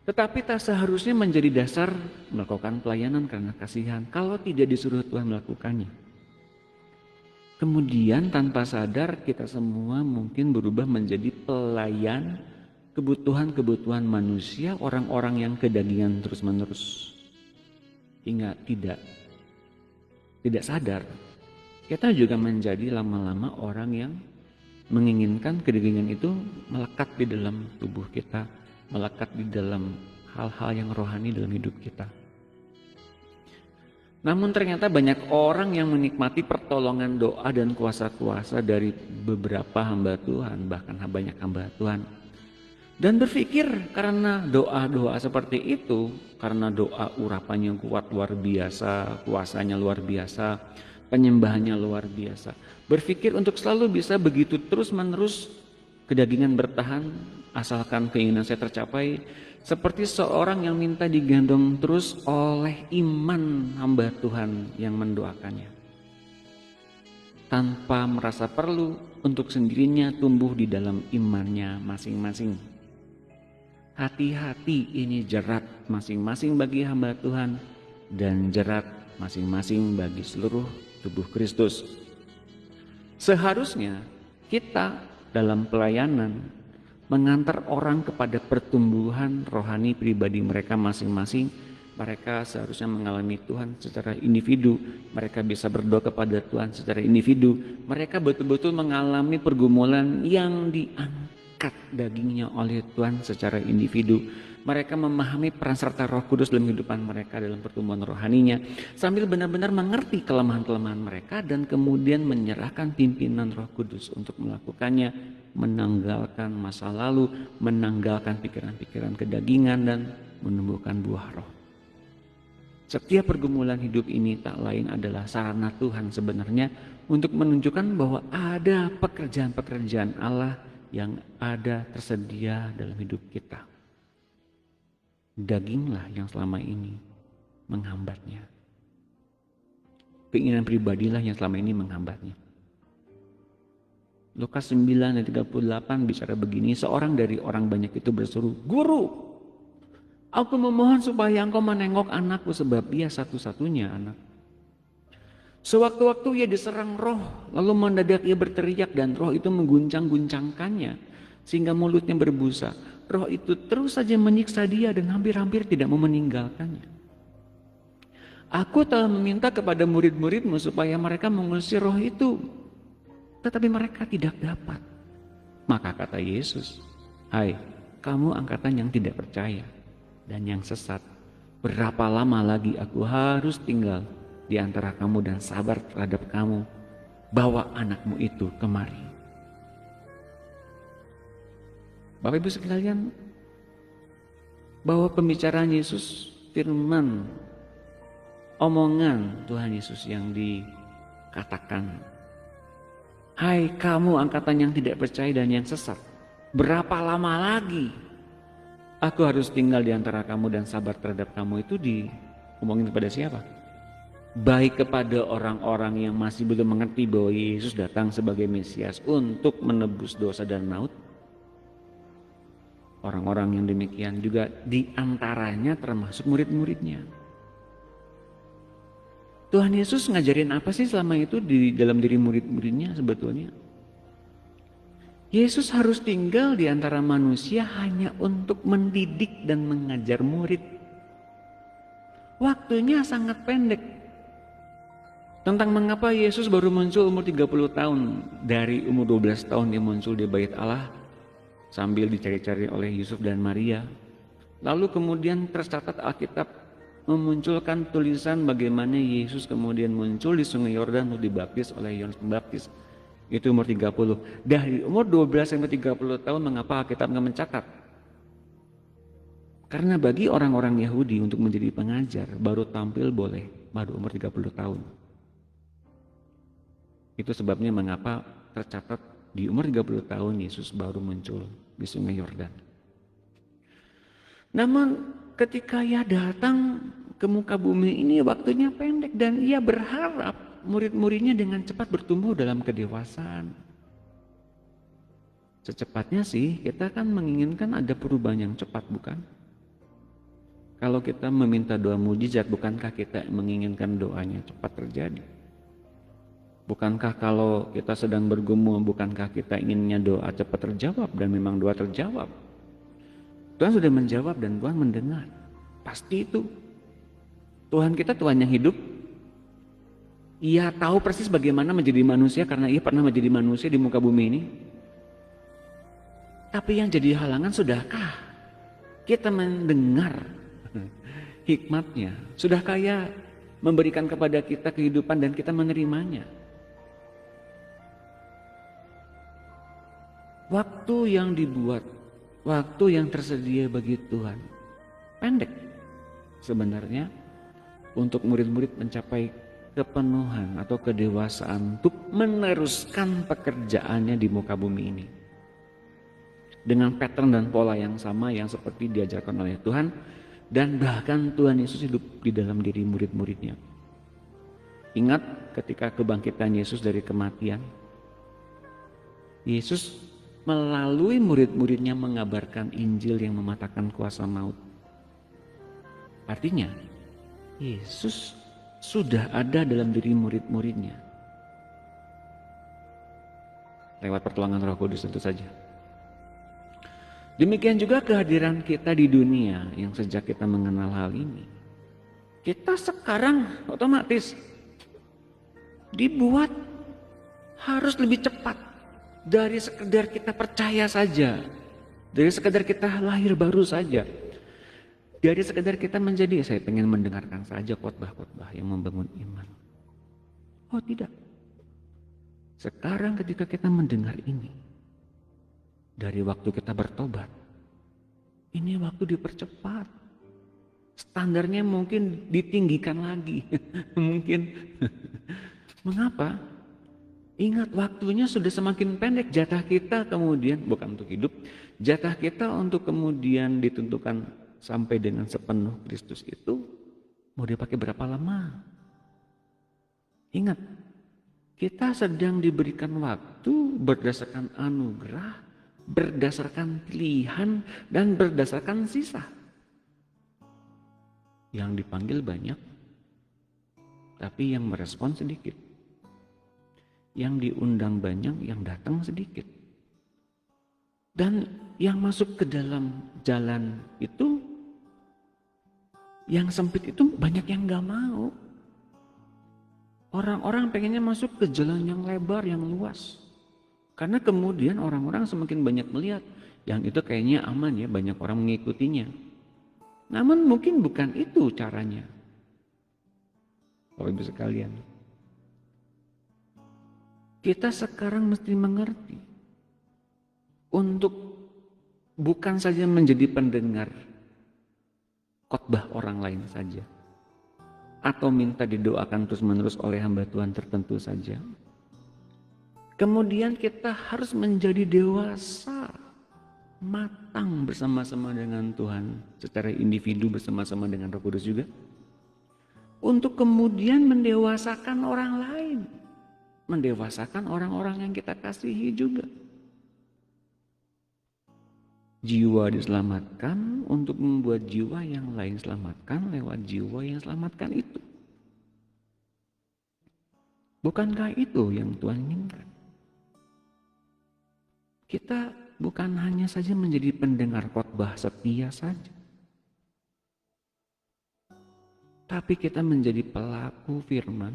Tetapi tak seharusnya menjadi dasar melakukan pelayanan karena kasihan. Kalau tidak disuruh Tuhan melakukannya. Kemudian tanpa sadar kita semua mungkin berubah menjadi pelayan kebutuhan-kebutuhan manusia, orang-orang yang kedagingan terus-menerus. Hingga tidak sadar, kita juga menjadi lama-lama orang yang menginginkan kedagingan itu melekat di dalam tubuh kita, melekat di dalam hal-hal yang rohani dalam hidup kita. Namun ternyata banyak orang yang menikmati pertolongan doa dan kuasa-kuasa dari beberapa hamba Tuhan, bahkan banyak hamba Tuhan. Dan berpikir karena doa-doa seperti itu, karena doa urapannya kuat luar biasa, kuasanya luar biasa, penyembahannya luar biasa. Berpikir untuk selalu bisa begitu terus-menerus kedagingan bertahan, asalkan keinginan saya tercapai. Seperti seorang yang minta digendong terus oleh iman hamba Tuhan yang mendoakannya. Tanpa merasa perlu untuk sendirinya tumbuh di dalam imannya masing-masing. Hati-hati, ini jerat masing-masing bagi hamba Tuhan dan jerat masing-masing bagi seluruh tubuh Kristus. Seharusnya kita dalam pelayanan mengantar orang kepada pertumbuhan rohani pribadi mereka masing-masing. Mereka seharusnya mengalami Tuhan secara individu. Mereka bisa berdoa kepada Tuhan secara individu. Mereka betul-betul mengalami pergumulan yang diangkat dagingnya oleh Tuhan secara individu. Mereka memahami peran serta Roh Kudus dalam kehidupan mereka dalam pertumbuhan rohaninya, sambil benar-benar mengerti kelemahan-kelemahan mereka dan kemudian menyerahkan pimpinan Roh Kudus untuk melakukannya, menanggalkan masa lalu, menanggalkan pikiran-pikiran kedagingan dan menumbuhkan buah roh. Setiap pergumulan hidup ini tak lain adalah sarana Tuhan sebenarnya untuk menunjukkan bahwa ada pekerjaan-pekerjaan Allah yang ada tersedia dalam hidup kita. Daginglah yang selama ini menghambatnya. Keinginan pribadilah yang selama ini menghambatnya. Lukas 9 ayat 38 bicara begini, seorang dari orang banyak itu berseru, "Guru, aku memohon supaya engkau menengok anakku sebab ia satu-satunya anak. Sewaktu-waktu ia diserang roh, lalu mendadak ia berteriak dan roh itu mengguncang-guncangkannya sehingga mulutnya berbusa. Roh itu terus saja menyiksa dia dan hampir-hampir tidak mau meninggalkannya. Aku telah meminta kepada murid-muridmu supaya mereka mengusir roh itu, tetapi mereka tidak dapat." Maka kata Yesus, "Hai, kamu angkatan yang tidak percaya dan yang sesat, berapa lama lagi aku harus tinggal di antara kamu dan sabar terhadap kamu? Bawa anakmu itu kemari." Bapak Ibu sekalian, bahwa pembicaraan Yesus, firman, omongan Tuhan Yesus yang dikatakan, "Hai kamu angkatan yang tidak percaya dan yang sesat, berapa lama lagi aku harus tinggal di antara kamu dan sabar terhadap kamu," itu diomongin kepada siapa? baik kepada orang-orang yang masih belum mengerti bahwa Yesus datang sebagai Mesias untuk menebus dosa dan maut. Orang-orang yang demikian juga diantaranya termasuk murid-muridnya. Tuhan Yesus ngajarin apa sih selama itu di dalam diri murid-muridnya sebetulnya? Yesus harus tinggal di antara manusia hanya untuk mendidik dan mengajar murid. Waktunya sangat pendek. Tentang mengapa Yesus baru muncul umur 30 tahun. Dari umur 12 tahun dia muncul di Bait Allah sambil dicari-cari oleh Yusuf dan Maria. Lalu kemudian tercatat Alkitab memunculkan tulisan bagaimana Yesus kemudian muncul di Sungai Yordan untuk dibaptis oleh Yohanes Pembaptis. Itu umur 30. Dari umur 12 sampai 30 tahun mengapa Alkitab nggak mencatat? Karena bagi orang-orang Yahudi untuk menjadi pengajar baru tampil boleh baru umur 30 tahun. Itu sebabnya mengapa tercatat di umur 30 tahun Yesus baru muncul di Sungai Yordan. Namun ketika ia datang ke muka bumi ini waktunya pendek dan ia berharap murid-muridnya dengan cepat bertumbuh dalam kedewasaan. Secepatnya sih kita kan menginginkan ada perubahan yang cepat, bukan? Kalau kita meminta doa mujizat, bukankah kita menginginkan doanya cepat terjadi? Bukankah kalau kita sedang bergumul, bukankah kita inginnya doa cepat terjawab dan memang doa terjawab? Tuhan sudah menjawab dan Tuhan mendengar. Pasti itu. Tuhan kita Tuhan yang hidup. Ia tahu persis bagaimana menjadi manusia karena ia pernah menjadi manusia di muka bumi ini. Tapi yang jadi halangan, sudahkah kita mendengar hikmatnya? Sudahkah ia memberikan kepada kita kehidupan dan kita menerimanya? Waktu yang dibuat, waktu yang tersedia bagi Tuhan pendek sebenarnya untuk murid-murid mencapai kepenuhan atau kedewasaan untuk meneruskan pekerjaannya di muka bumi ini dengan pattern dan pola yang sama yang seperti diajarkan oleh Tuhan, dan bahkan Tuhan Yesus hidup di dalam diri murid-muridnya. Ingat ketika kebangkitan Yesus dari kematian, Yesus melalui murid-muridnya mengabarkan Injil yang mematahkan kuasa maut. Artinya Yesus sudah ada dalam diri murid-muridnya lewat pertolongan Roh Kudus tentu saja. Demikian juga kehadiran kita di dunia yang sejak kita mengenal hal ini, kita sekarang otomatis dibuat harus lebih cepat dari sekedar kita percaya saja, dari sekedar kita lahir baru saja, dari sekedar kita menjadi saya pengen mendengarkan saja khotbah-khotbah yang membangun iman. Oh tidak. Sekarang ketika kita mendengar ini, dari waktu kita bertobat, ini waktu dipercepat. Standarnya mungkin ditinggikan lagi. Mungkin. Mengapa? Ingat, waktunya sudah semakin pendek. Jatah kita kemudian, bukan untuk hidup, jatah kita untuk kemudian ditentukan sampai dengan sepenuh Kristus itu mau dipakai berapa lama? Ingat, kita sedang diberikan waktu berdasarkan anugerah, berdasarkan pilihan, dan berdasarkan sisa. Yang dipanggil banyak, tapi yang merespon sedikit. Yang diundang banyak, yang datang sedikit. Dan yang masuk ke dalam jalan itu, yang sempit itu banyak yang gak mau. Orang-orang pengennya masuk ke jalan yang lebar, yang luas. Karena kemudian orang-orang semakin banyak melihat, yang itu kayaknya aman ya, banyak orang mengikutinya. Namun mungkin bukan itu caranya. Bapak Ibu sekalian, kita sekarang mesti mengerti untuk bukan saja menjadi pendengar khotbah orang lain saja, atau minta didoakan terus-menerus oleh hamba Tuhan tertentu saja. Kemudian kita harus menjadi dewasa, matang bersama-sama dengan Tuhan, secara individu bersama-sama dengan Roh Kudus juga. untuk kemudian mendewasakan orang lain, mendewasakan orang-orang yang kita kasihi juga. Jiwa diselamatkan untuk membuat jiwa yang lain selamatkan lewat jiwa yang selamatkan itu. Bukankah itu yang Tuhan inginkan? Kita bukan hanya saja menjadi pendengar khotbah setia saja, tapi kita menjadi pelaku firman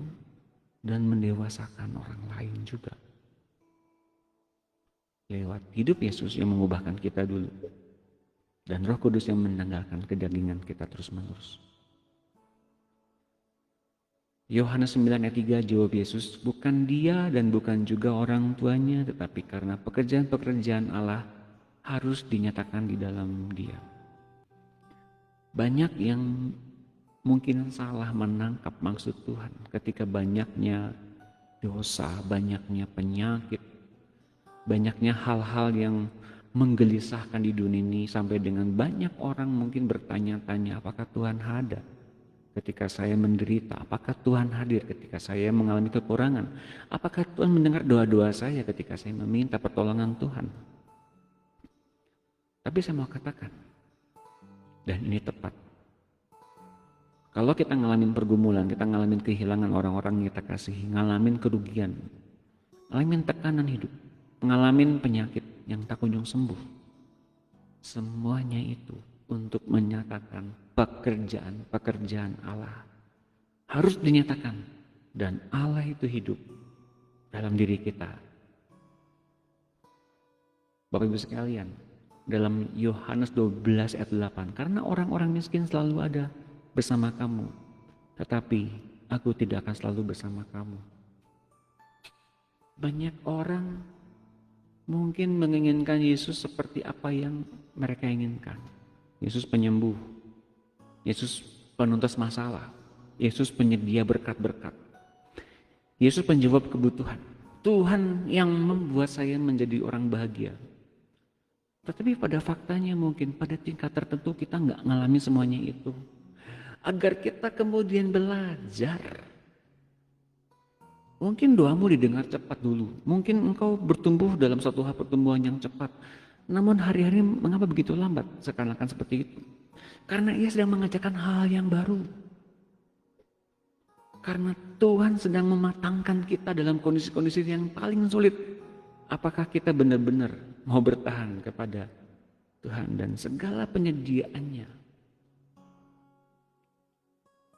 dan mendewasakan orang lain juga. Lewat hidup Yesus yang mengubahkan kita dulu, dan Roh Kudus yang menanggalkan kedagingan kita terus-menerus. Yohanes 9 ayat 3 jawab Yesus, bukan dia dan bukan juga orang tuanya, tetapi karena pekerjaan-pekerjaan Allah harus dinyatakan di dalam dia. Banyak yang mungkin salah menangkap maksud Tuhan ketika banyaknya dosa, banyaknya penyakit, banyaknya hal-hal yang menggelisahkan di dunia ini, sampai dengan banyak orang mungkin bertanya-tanya, apakah Tuhan ada ketika saya menderita? Apakah Tuhan hadir ketika saya mengalami kekurangan? Apakah Tuhan mendengar doa-doa saya ketika saya meminta pertolongan Tuhan? Tapi saya mau katakan, dan ini tepat, kalau kita ngalamin pergumulan, kita ngalamin kehilangan orang-orang yang kita kasihi, ngalamin kerugian, ngalamin tekanan hidup, ngalamin penyakit yang tak kunjung sembuh, semuanya itu untuk menyatakan pekerjaan-pekerjaan Allah harus dinyatakan, dan Allah itu hidup dalam diri kita. Bapak Ibu sekalian, dalam Yohanes 12 ayat 8, karena orang-orang miskin selalu ada bersama kamu, tetapi aku tidak akan selalu bersama kamu. Banyak orang mungkin menginginkan Yesus seperti apa yang mereka inginkan. Yesus penyembuh, Yesus penuntas masalah, Yesus penyedia berkat-berkat, Yesus penjawab kebutuhan. Tuhan yang membuat saya menjadi orang bahagia. Tetapi pada faktanya mungkin pada tingkat tertentu kita nggak ngalami semuanya itu. Agar kita kemudian belajar. Mungkin doamu didengar cepat dulu. Mungkin engkau bertumbuh dalam suatu hal pertumbuhan yang cepat. Namun hari-hari mengapa begitu lambat? Seakan-akan seperti itu. Karena ia sedang mengajarkan hal yang baru. Karena Tuhan sedang mematangkan kita dalam kondisi-kondisi yang paling sulit. Apakah kita benar-benar mau bertahan kepada Tuhan dan segala penyediaannya?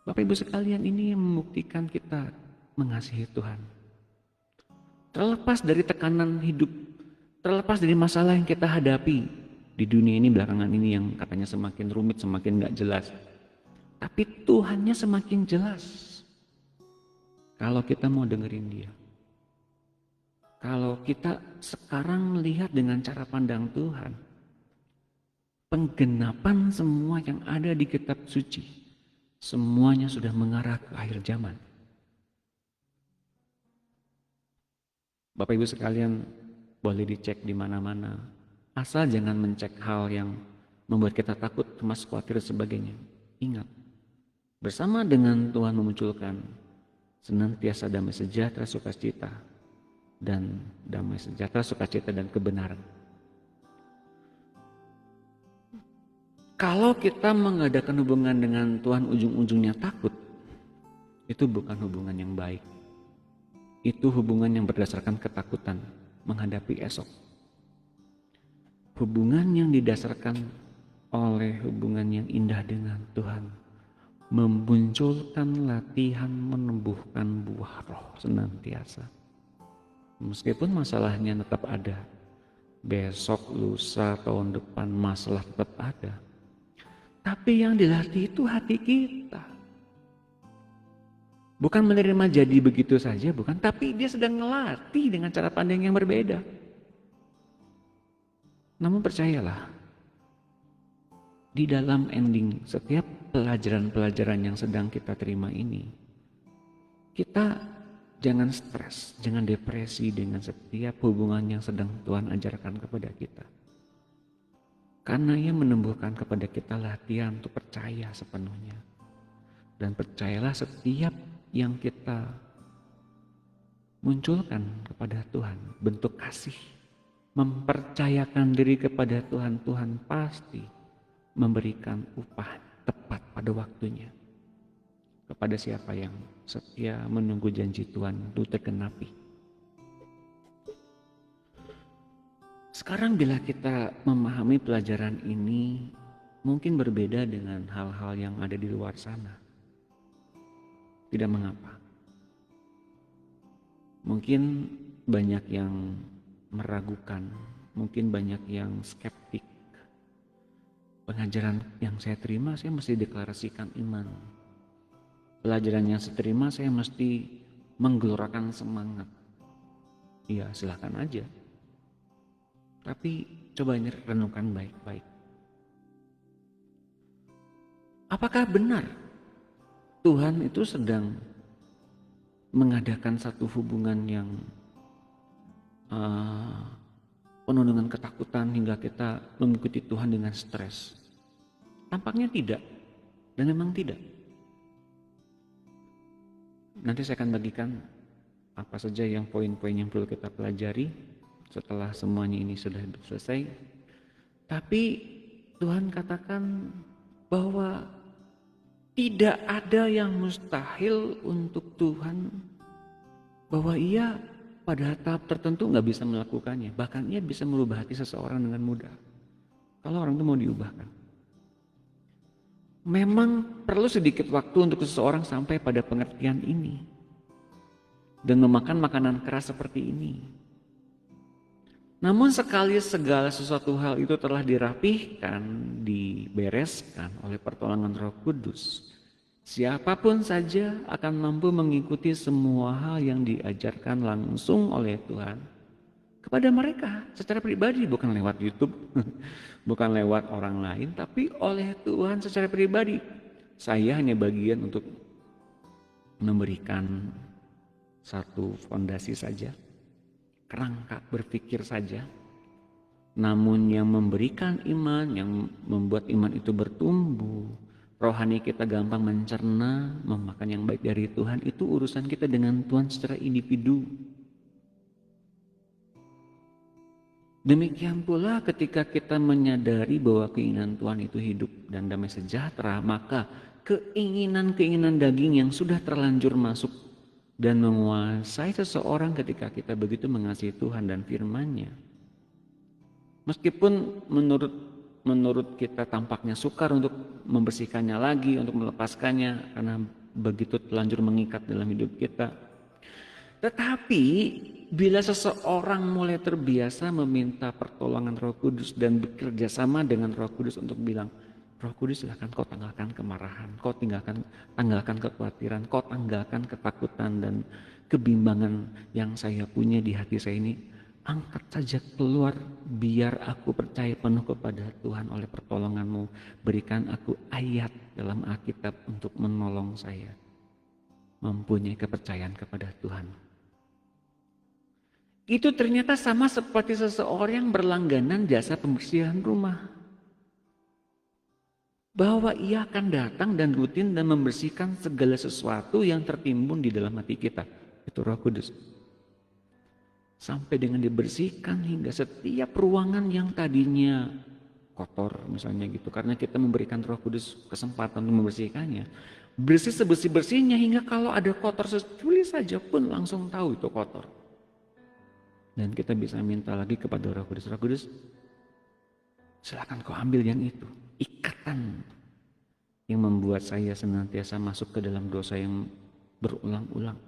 Bapak Ibu sekalian, ini yang membuktikan kita mengasihi Tuhan. Terlepas dari tekanan hidup, terlepas dari masalah yang kita hadapi di dunia ini belakangan ini yang katanya semakin rumit, semakin gak jelas. Tapi Tuhannya semakin jelas kalau kita mau dengerin Dia. Kalau kita sekarang melihat dengan cara pandang Tuhan, penggenapan semua yang ada di kitab suci, semuanya sudah mengarah ke akhir zaman. Bapak Ibu sekalian, boleh dicek di mana-mana. Asal jangan mencek hal yang membuat kita takut, cemas, khawatir, dan sebagainya. Ingat, bersama dengan Tuhan memunculkan senantiasa damai sejahtera, sukacita, dan damai sejahtera, sukacita, dan kebenaran. Kalau kita mengadakan hubungan dengan Tuhan ujung-ujungnya takut, itu bukan hubungan yang baik. Itu hubungan yang berdasarkan ketakutan menghadapi esok. Hubungan yang didasarkan oleh hubungan yang indah dengan Tuhan memunculkan latihan menumbuhkan buah roh senantiasa. Meskipun masalahnya tetap ada, besok, lusa, tahun depan masalah tetap ada. Tapi yang dilatih itu hati kita. Bukan menerima jadi begitu saja, bukan. Tapi dia sedang melatih dengan cara pandang yang berbeda. Namun percayalah, di dalam ending setiap pelajaran-pelajaran yang sedang kita terima ini, kita jangan stres, jangan depresi dengan setiap hubungan yang sedang Tuhan ajarkan kepada kita. Karena ia menumbuhkan kepada kita latihan untuk percaya sepenuhnya. Dan percayalah setiap yang kita munculkan kepada Tuhan, bentuk kasih, mempercayakan diri kepada Tuhan, Tuhan pasti memberikan upah tepat pada waktunya. Kepada siapa yang setia menunggu janji Tuhan itu tergenapi. Sekarang bila kita memahami pelajaran ini, mungkin berbeda dengan hal-hal yang ada di luar sana. Tidak mengapa. Mungkin banyak yang meragukan, mungkin banyak yang skeptik. Pengajaran yang saya terima, saya mesti deklarasikan iman. Pelajaran yang saya terima, saya mesti menggelorakan semangat. Ya, silakan aja. Tapi coba renungkan baik-baik. Apakah benar Tuhan itu sedang mengadakan satu hubungan yang penuh dengan ketakutan hingga kita mengikuti Tuhan dengan stres? Tampaknya tidak, dan memang tidak. Nanti saya akan bagikan apa saja yang poin-poin yang perlu kita pelajari setelah semuanya ini sudah selesai. Tapi Tuhan katakan bahwa tidak ada yang mustahil untuk Tuhan, bahwa Ia pada tahap tertentu nggak bisa melakukannya. Bahkan Ia bisa merubah hati seseorang dengan mudah. Kalau orang itu mau diubahkan. Memang perlu sedikit waktu untuk seseorang sampai pada pengertian ini. Dan memakan makanan keras seperti ini. Namun sekali segala sesuatu hal itu telah dirapihkan, dibereskan oleh pertolongan Roh Kudus, siapapun saja akan mampu mengikuti semua hal yang diajarkan langsung oleh Tuhan kepada mereka secara pribadi, bukan lewat YouTube, bukan lewat orang lain, tapi oleh Tuhan secara pribadi. Saya hanya bagian untuk memberikan satu fondasi saja, kerangka berpikir saja. Namun yang memberikan iman, yang membuat iman itu bertumbuh, rohani kita gampang mencerna, memakan yang baik dari Tuhan, itu urusan kita dengan Tuhan secara individu. Demikian pula ketika kita menyadari bahwa keinginan Tuhan itu hidup dan damai sejahtera, maka keinginan-keinginan daging yang sudah terlanjur masuk dan menguasai seseorang ketika kita begitu mengasihi Tuhan dan firman-Nya. Meskipun menurut kita tampaknya sukar untuk membersihkannya lagi, untuk melepaskannya karena begitu telanjur mengikat dalam hidup kita. Tetapi bila seseorang mulai terbiasa meminta pertolongan Roh Kudus dan bekerja sama dengan Roh Kudus untuk bilang, Roh Kudus silakan kau tanggalkan kemarahan, kau tanggalkan kekhawatiran, kau tanggalkan ketakutan dan kebimbangan yang saya punya di hati saya ini. Angkat saja keluar, biar aku percaya penuh kepada Tuhan oleh pertolongan-Mu. Berikan aku ayat dalam Alkitab untuk menolong saya mempunyai kepercayaan kepada Tuhan. Itu ternyata sama seperti seseorang yang berlangganan jasa pembersihan rumah. Bahwa ia akan datang dan rutin dan membersihkan segala sesuatu yang tertimbun di dalam hati kita. Itu Roh Kudus. Sampai dengan dibersihkan hingga setiap ruangan yang tadinya kotor misalnya gitu. Karena kita memberikan Roh Kudus kesempatan untuk membersihkannya. Bersih sebersih-bersihnya hingga kalau ada kotor seculi saja pun langsung tahu itu kotor. Dan kita bisa minta lagi kepada Roh Kudus. Roh Kudus, silakan kau ambil yang itu. Ikatan yang membuat saya senantiasa masuk ke dalam dosa yang berulang-ulang.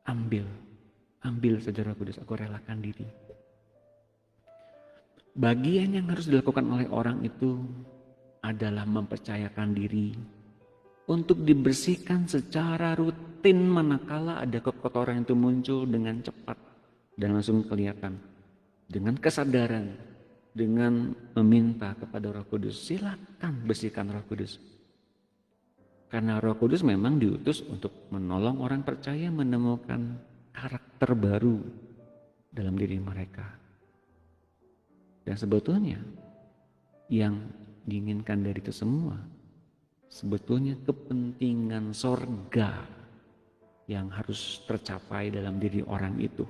Ambil saja Roh Kudus, aku relakan diri. Bagian yang harus dilakukan oleh orang itu adalah mempercayakan diri untuk dibersihkan secara rutin manakala ada kekotoran itu muncul dengan cepat dan langsung kelihatan. Dengan kesadaran, dengan meminta kepada Roh Kudus, silakan bersihkan Roh Kudus. Karena Roh Kudus memang diutus untuk menolong orang percaya menemukan karakter baru dalam diri mereka. Dan sebetulnya yang diinginkan dari itu semua sebetulnya kepentingan sorga yang harus tercapai dalam diri orang itu.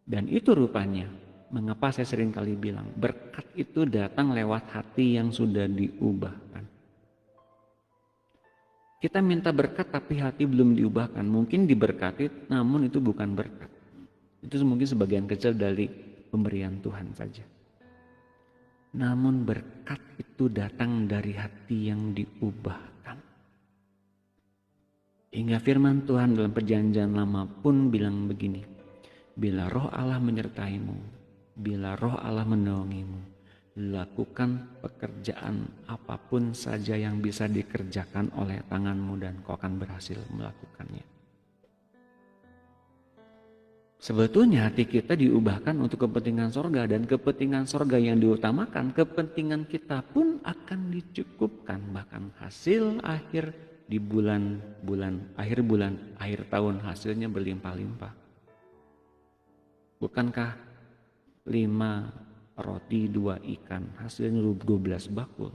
Dan itu rupanya, mengapa saya sering kali bilang, berkat itu datang lewat hati yang sudah diubahkan. Kita minta berkat tapi hati belum diubahkan. Mungkin diberkati namun itu bukan berkat. Itu mungkin sebagian kecil dari pemberian Tuhan saja. Namun berkat itu datang dari hati yang diubahkan. Hingga firman Tuhan dalam perjanjian lama pun bilang begini, bila roh Allah menyertaimu, bila roh Allah menaungimu, lakukan pekerjaan apapun saja yang bisa dikerjakan oleh tanganmu dan kau akan berhasil melakukannya. Sebetulnya hati kita diubahkan untuk kepentingan sorga, dan kepentingan sorga yang diutamakan, kepentingan kita pun akan dicukupkan. Bahkan hasil akhir di akhir tahun hasilnya berlimpah-limpah. Bukankah 5 roti 2 ikan hasilnya 12 bakul?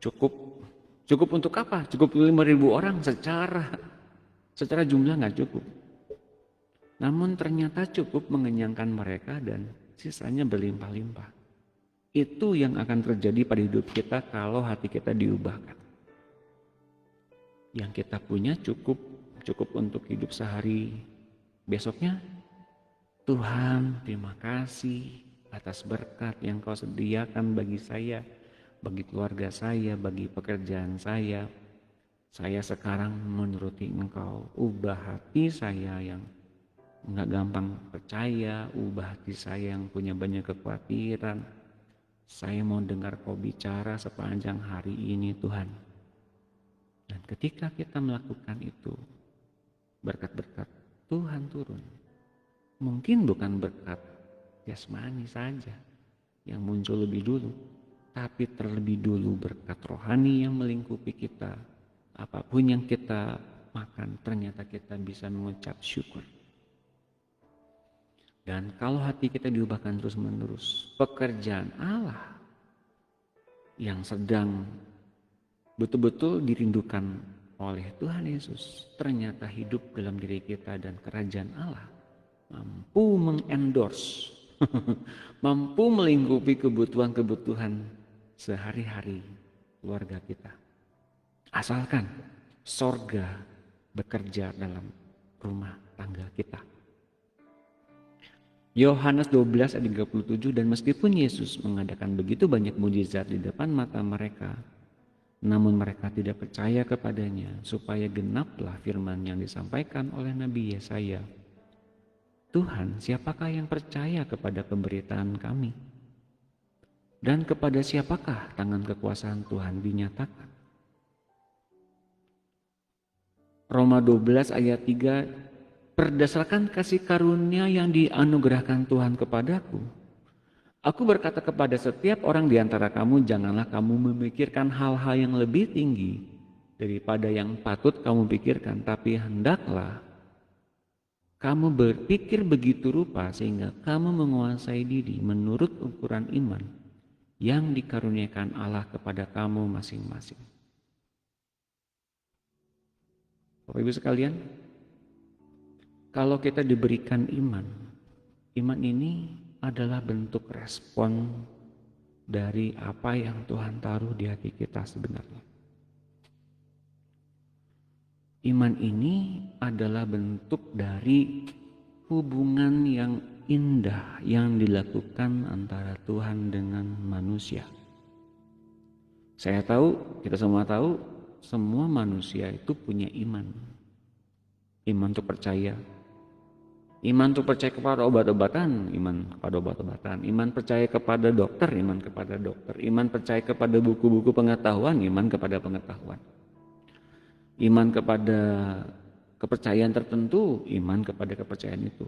Cukup untuk apa? Cukup 5.000 orang secara jumlah nggak cukup. Namun ternyata cukup mengenyangkan mereka dan sisanya berlimpah-limpah. Itu yang akan terjadi pada hidup kita kalau hati kita diubahkan. Yang kita punya cukup untuk hidup sehari. Besoknya, Tuhan, terima kasih atas berkat yang kau sediakan bagi saya, bagi keluarga saya, bagi pekerjaan saya. Saya sekarang menuruti Engkau. Ubah hati saya yang nggak gampang percaya, ubah hati saya yang punya banyak kekhawatiran. Saya mau dengar kau bicara sepanjang hari ini, Tuhan. Dan ketika kita melakukan itu, berkat-berkat Tuhan turun. Mungkin bukan berkat jasmani saja yang muncul lebih dulu, tapi terlebih dulu berkat rohani yang melingkupi kita. Apapun yang kita makan, ternyata kita bisa mengucap syukur. Dan kalau hati kita diubahkan terus-menerus, pekerjaan Allah yang sedang betul-betul dirindukan oleh Tuhan Yesus ternyata hidup dalam diri kita, dan kerajaan Allah mampu mengendorse, mampu melingkupi kebutuhan-kebutuhan sehari-hari keluarga kita. Asalkan sorga bekerja dalam rumah tangga kita. Yohanes 12 ayat 37, dan meskipun Yesus mengadakan begitu banyak mujizat di depan mata mereka, namun mereka tidak percaya kepadanya, supaya genaplah firman yang disampaikan oleh Nabi Yesaya. Tuhan, siapakah yang percaya kepada pemberitaan kami? Dan kepada siapakah tangan kekuasaan Tuhan dinyatakan? Roma 12 ayat 3, berdasarkan kasih karunia yang dianugerahkan Tuhan kepadaku, aku berkata kepada setiap orang di antara kamu, janganlah kamu memikirkan hal-hal yang lebih tinggi daripada yang patut kamu pikirkan, tapi hendaklah kamu berpikir begitu rupa sehingga kamu menguasai diri menurut ukuran iman yang dikaruniakan Allah kepada kamu masing-masing. Bapak Ibu sekalian, kalau kita diberikan iman ini adalah bentuk respon dari apa yang Tuhan taruh di hati kita sebenarnya. Iman ini adalah bentuk dari hubungan yang indah yang dilakukan antara Tuhan dengan manusia. Saya tahu, kita semua tahu, semua manusia itu punya iman. Iman untuk percaya. Iman untuk percaya kepada obat-obatan, iman kepada obat-obatan. Iman percaya kepada dokter, iman kepada dokter. Iman percaya kepada buku-buku pengetahuan, iman kepada pengetahuan. Iman kepada kepercayaan tertentu, iman kepada kepercayaan itu.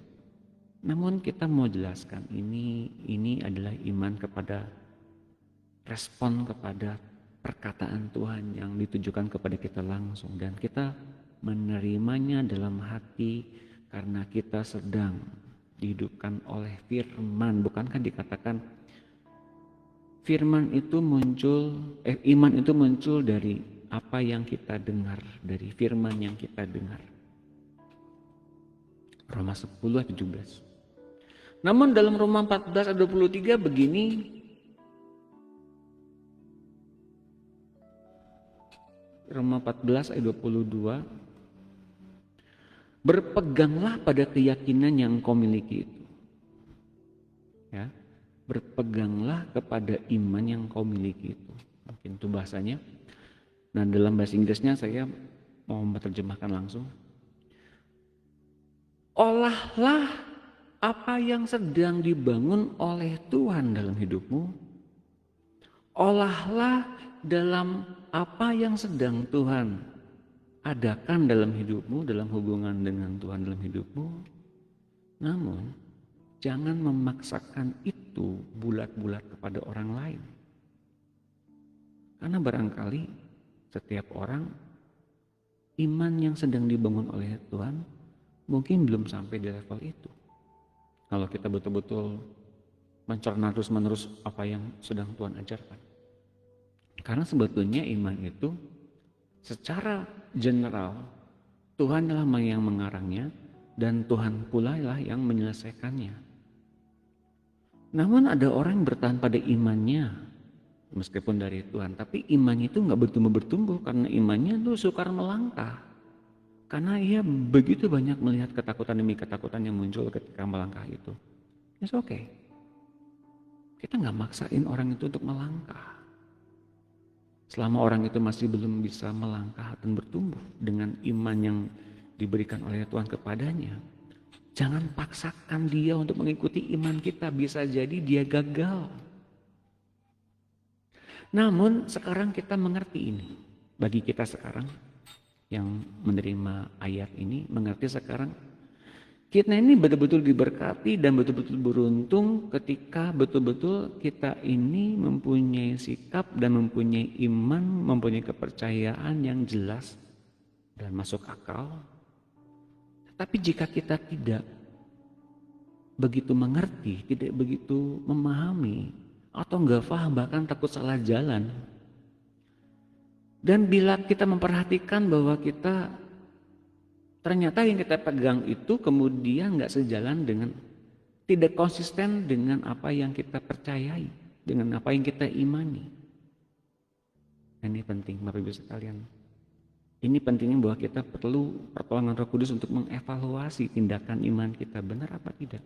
Namun kita mau jelaskan, ini adalah iman kepada respon kepada perkataan Tuhan yang ditujukan kepada kita langsung, dan kita menerimanya dalam hati karena kita sedang dihidupkan oleh firman. Bukankah dikatakan Firman itu muncul, iman itu muncul dari apa yang kita dengar, dari firman yang kita dengar. Roma 10 ayat 17. Namun dalam Roma 14 ayat 23 begini, Roma 14 ayat 22, berpeganglah pada keyakinan yang kau miliki itu. Ya, berpeganglah kepada iman yang kau miliki itu. Mungkin itu bahasanya. Nah, dalam bahasa Inggrisnya saya mau menerjemahkan langsung. Olahlah apa yang sedang dibangun oleh Tuhan dalam hidupmu. Olahlah dalam apa yang sedang Tuhan adakan dalam hidupmu, dalam hubungan dengan Tuhan dalam hidupmu. Namun, jangan memaksakan itu bulat-bulat kepada orang lain. Karena barangkali setiap orang, iman yang sedang dibangun oleh Tuhan mungkin belum sampai di level itu. Kalau kita betul-betul mencerna terus-menerus apa yang sedang Tuhan ajarkan. Karena sebetulnya iman itu secara general Tuhan adalah yang mengarangnya dan Tuhan pula lah yang menyelesaikannya. Namun ada orang yang bertahan pada imannya meskipun dari Tuhan, tapi imannya itu nggak bertumbuh karena imannya itu sukar melangkah. Karena ia begitu banyak melihat ketakutan demi ketakutan yang muncul ketika melangkah itu. It's okay. Kita nggak maksain orang itu untuk melangkah. Selama orang itu masih belum bisa melangkah dan bertumbuh dengan iman yang diberikan oleh Tuhan kepadanya, jangan paksakan dia untuk mengikuti iman kita, bisa jadi dia gagal. Namun sekarang kita mengerti ini. Bagi kita sekarang yang menerima ayat ini, mengerti sekarang kita ini betul-betul diberkati dan betul-betul beruntung ketika betul-betul kita ini mempunyai sikap dan mempunyai iman, mempunyai kepercayaan yang jelas dan masuk akal. Tapi jika kita tidak begitu mengerti, tidak begitu memahami, atau nggak paham, bahkan takut salah jalan. Dan bila kita memperhatikan bahwa kita ternyata yang kita pegang itu kemudian nggak sejalan dengan, tidak konsisten dengan apa yang kita percayai, dengan apa yang kita imani. Ini penting Bapak Ibu sekalian. Ini pentingnya bahwa kita perlu pertolongan Roh Kudus untuk mengevaluasi tindakan iman kita benar apa tidak.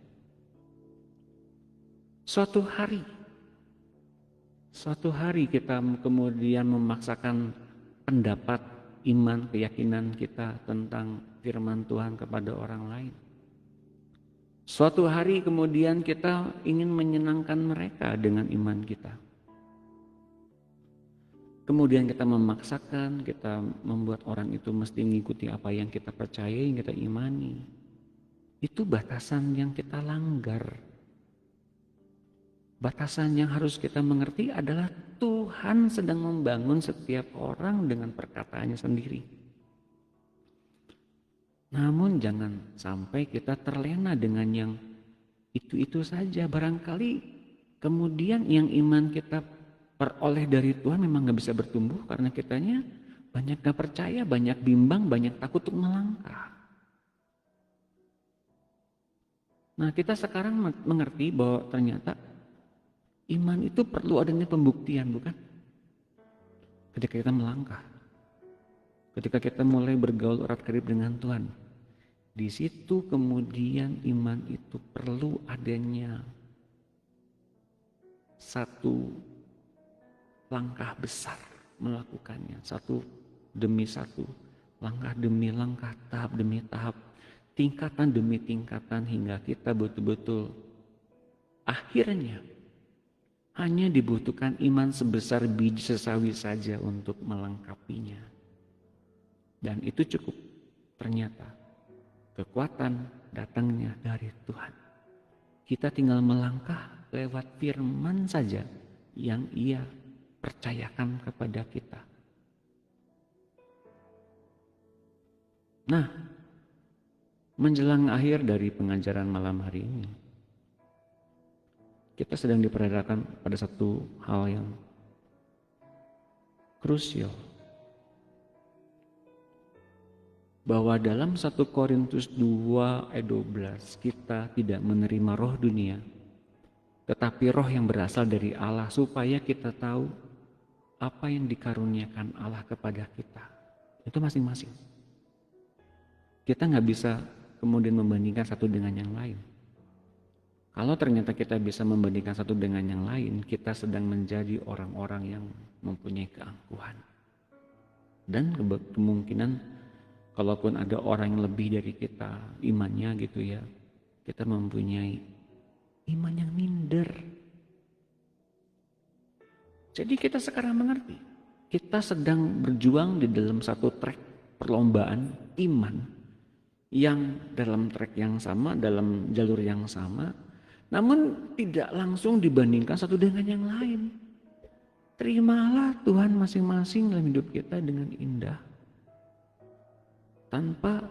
Suatu hari kita kemudian memaksakan pendapat, iman, keyakinan kita tentang firman Tuhan kepada orang lain. Suatu hari kemudian kita ingin menyenangkan mereka dengan iman kita. Kemudian kita memaksakan, kita membuat orang itu mesti mengikuti apa yang kita percayai, yang kita imani. Itu batasan yang kita langgar. Batasan yang harus kita mengerti adalah Tuhan sedang membangun setiap orang dengan perkataannya sendiri. Namun jangan sampai kita terlena dengan yang itu-itu saja. Barangkali kemudian yang iman kita peroleh dari Tuhan memang gak bisa bertumbuh karena kitanya banyak gak percaya, banyak bimbang, banyak takut untuk melangkah. Nah, kita sekarang mengerti bahwa ternyata iman itu perlu adanya pembuktian, bukan? Ketika kita melangkah, ketika kita mulai bergaul erat karib dengan Tuhan, di situ kemudian iman itu perlu adanya satu langkah besar melakukannya, satu demi satu, langkah demi langkah, tahap demi tahap, tingkatan demi tingkatan, hingga kita betul-betul akhirnya hanya dibutuhkan iman sebesar biji sesawi saja untuk melengkapinya. Dan itu cukup. Ternyata kekuatan datangnya dari Tuhan. Kita tinggal melangkah lewat firman saja yang Ia percayakan kepada kita. Nah, menjelang akhir dari pengajaran malam hari ini, kita sedang diperhadapkan pada satu hal yang krusial. Bahwa dalam 1 Korintus 2 ayat 12 kita tidak menerima roh dunia, tetapi roh yang berasal dari Allah, supaya kita tahu apa yang dikaruniakan Allah kepada kita. Itu masing-masing. Kita nggak bisa kemudian membandingkan satu dengan yang lain. Kalau ternyata kita bisa membandingkan satu dengan yang lain, kita sedang menjadi orang-orang yang mempunyai keangkuhan. Dan kemungkinan kalaupun ada orang yang lebih dari kita imannya gitu ya, kita mempunyai iman yang minder. Jadi kita sekarang mengerti, kita sedang berjuang di dalam satu trek perlombaan iman yang dalam trek yang sama, dalam jalur yang sama, namun tidak langsung dibandingkan satu dengan yang lain. Terimalah Tuhan masing-masing dalam hidup kita dengan indah, tanpa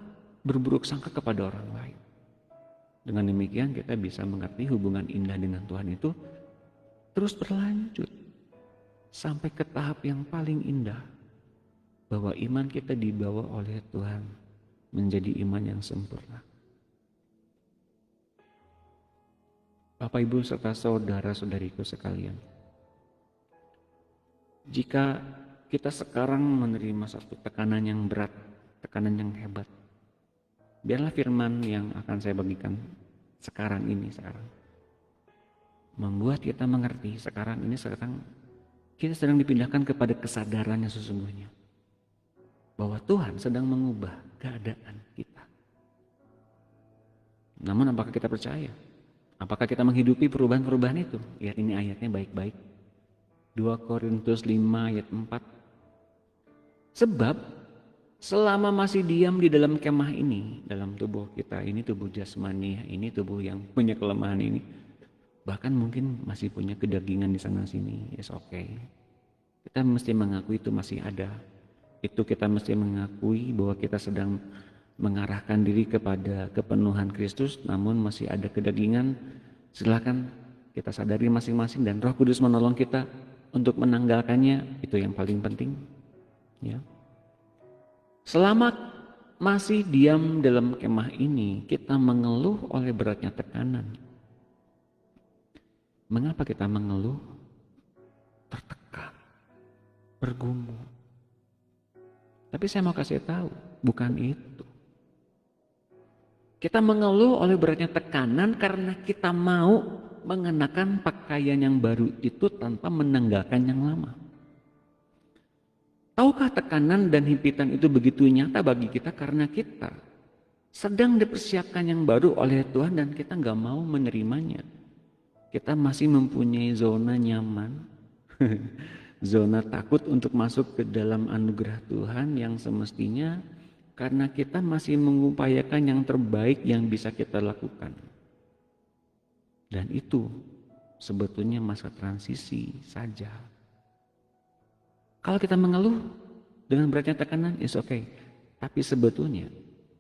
berburuk sangka kepada orang lain. Dengan demikian kita bisa mengerti hubungan indah dengan Tuhan itu terus berlanjut sampai ke tahap yang paling indah, bahwa iman kita dibawa oleh Tuhan menjadi iman yang sempurna. Bapak, Ibu, serta saudara-saudariku sekalian, jika kita sekarang menerima satu tekanan yang berat, tekanan yang hebat, biarlah firman yang akan saya bagikan sekarang membuat kita mengerti sekarang kita sedang dipindahkan kepada kesadaran yang sesungguhnya, bahwa Tuhan sedang mengubah keadaan kita. Namun apakah kita percaya? Apakah kita menghidupi perubahan-perubahan itu? Lihat ini ayatnya baik-baik. 2 Korintus 5 ayat 4. Sebab selama masih diam di dalam kemah ini, dalam tubuh kita ini, tubuh jasmani ini, tubuh yang punya kelemahan ini, bahkan mungkin masih punya kedagingan di sana sini, yes, okay. Kita mesti mengakui itu masih ada. Itu kita mesti mengakui bahwa kita sedang mengarahkan diri kepada kepenuhan Kristus, namun masih ada kedagingan. Silakan kita sadari masing-masing, dan Roh Kudus menolong kita untuk menanggalkannya. Itu yang paling penting, ya. Selama masih diam dalam kemah ini, kita mengeluh oleh beratnya tekanan. Mengapa kita mengeluh? Tertekan, bergumul. Tapi saya mau kasih tahu, bukan itu. Kita mengeluh oleh beratnya tekanan karena kita mau mengenakan pakaian yang baru itu tanpa menanggalkan yang lama. Tahukah tekanan dan himpitan itu begitu nyata bagi kita karena kita sedang dipersiapkan yang baru oleh Tuhan dan kita nggak mau menerimanya. Kita masih mempunyai zona nyaman, zona takut untuk masuk ke dalam anugerah Tuhan yang semestinya karena kita masih mengupayakan yang terbaik yang bisa kita lakukan. Dan itu sebetulnya masa transisi saja. Kalau kita mengeluh dengan beratnya tekanan, it's okay. Tapi sebetulnya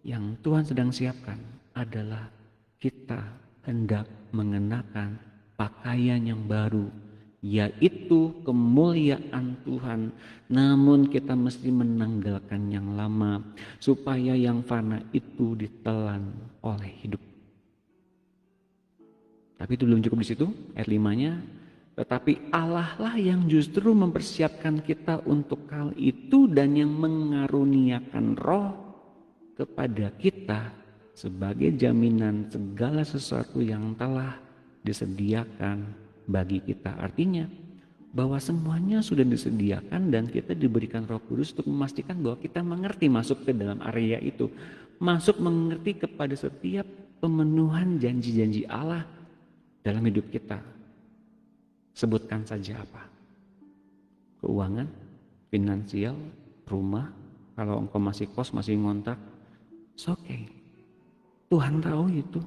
yang Tuhan sedang siapkan adalah kita hendak mengenakan pakaian yang baru, yaitu kemuliaan Tuhan. Namun kita mesti menanggalkan yang lama supaya yang fana itu ditelan oleh hidup. Tapi itu belum cukup di situ, ayat 5-nya. Tetapi Allah lah yang justru mempersiapkan kita untuk hal itu dan yang mengaruniakan roh kepada kita sebagai jaminan segala sesuatu yang telah disediakan bagi kita. Artinya bahwa semuanya sudah disediakan dan kita diberikan Roh Kudus untuk memastikan bahwa kita mengerti masuk ke dalam area itu. Masuk mengerti kepada setiap pemenuhan janji-janji Allah dalam hidup kita. Sebutkan saja apa? Keuangan, finansial, rumah. Kalau engkau masih kos, masih ngontrak, it's okay. Tuhan tahu itu.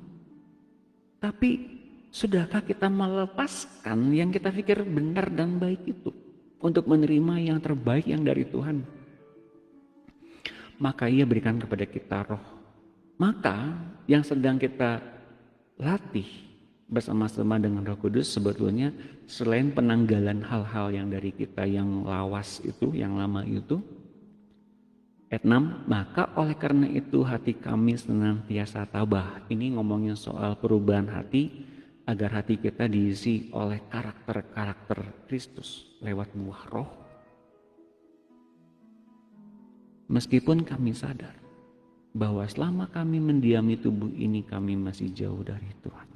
Tapi sudahkah kita melepaskan yang kita pikir benar dan baik itu untuk menerima yang terbaik yang dari Tuhan? Maka Ia berikan kepada kita roh. Maka yang sedang kita latih bersama-sama dengan Roh Kudus sebetulnya selain penanggalan hal-hal yang dari kita yang lawas itu, yang lama itu. Ayat 6, maka oleh karena itu hati kami senantiasa tabah. Ini ngomongin soal perubahan hati agar hati kita diisi oleh karakter-karakter Kristus lewat buah roh. Meskipun kami sadar bahwa selama kami mendiami tubuh ini kami masih jauh dari Tuhan.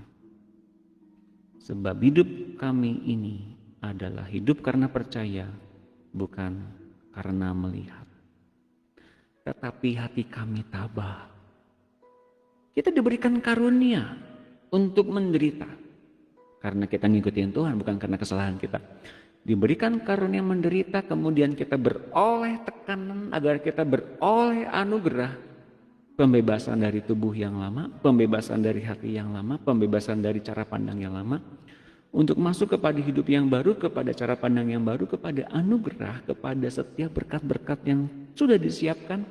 Sebab hidup kami ini adalah hidup karena percaya, bukan karena melihat. Tetapi hati kami tabah. Kita diberikan karunia untuk menderita. Karena kita ngikutin Tuhan, bukan karena kesalahan kita. Diberikan karunia menderita, kemudian kita beroleh tekanan agar kita beroleh anugerah. Pembebasan dari tubuh yang lama, pembebasan dari hati yang lama, pembebasan dari cara pandang yang lama. Untuk masuk kepada hidup yang baru, kepada cara pandang yang baru, kepada anugerah, kepada setiap berkat-berkat yang sudah disiapkan.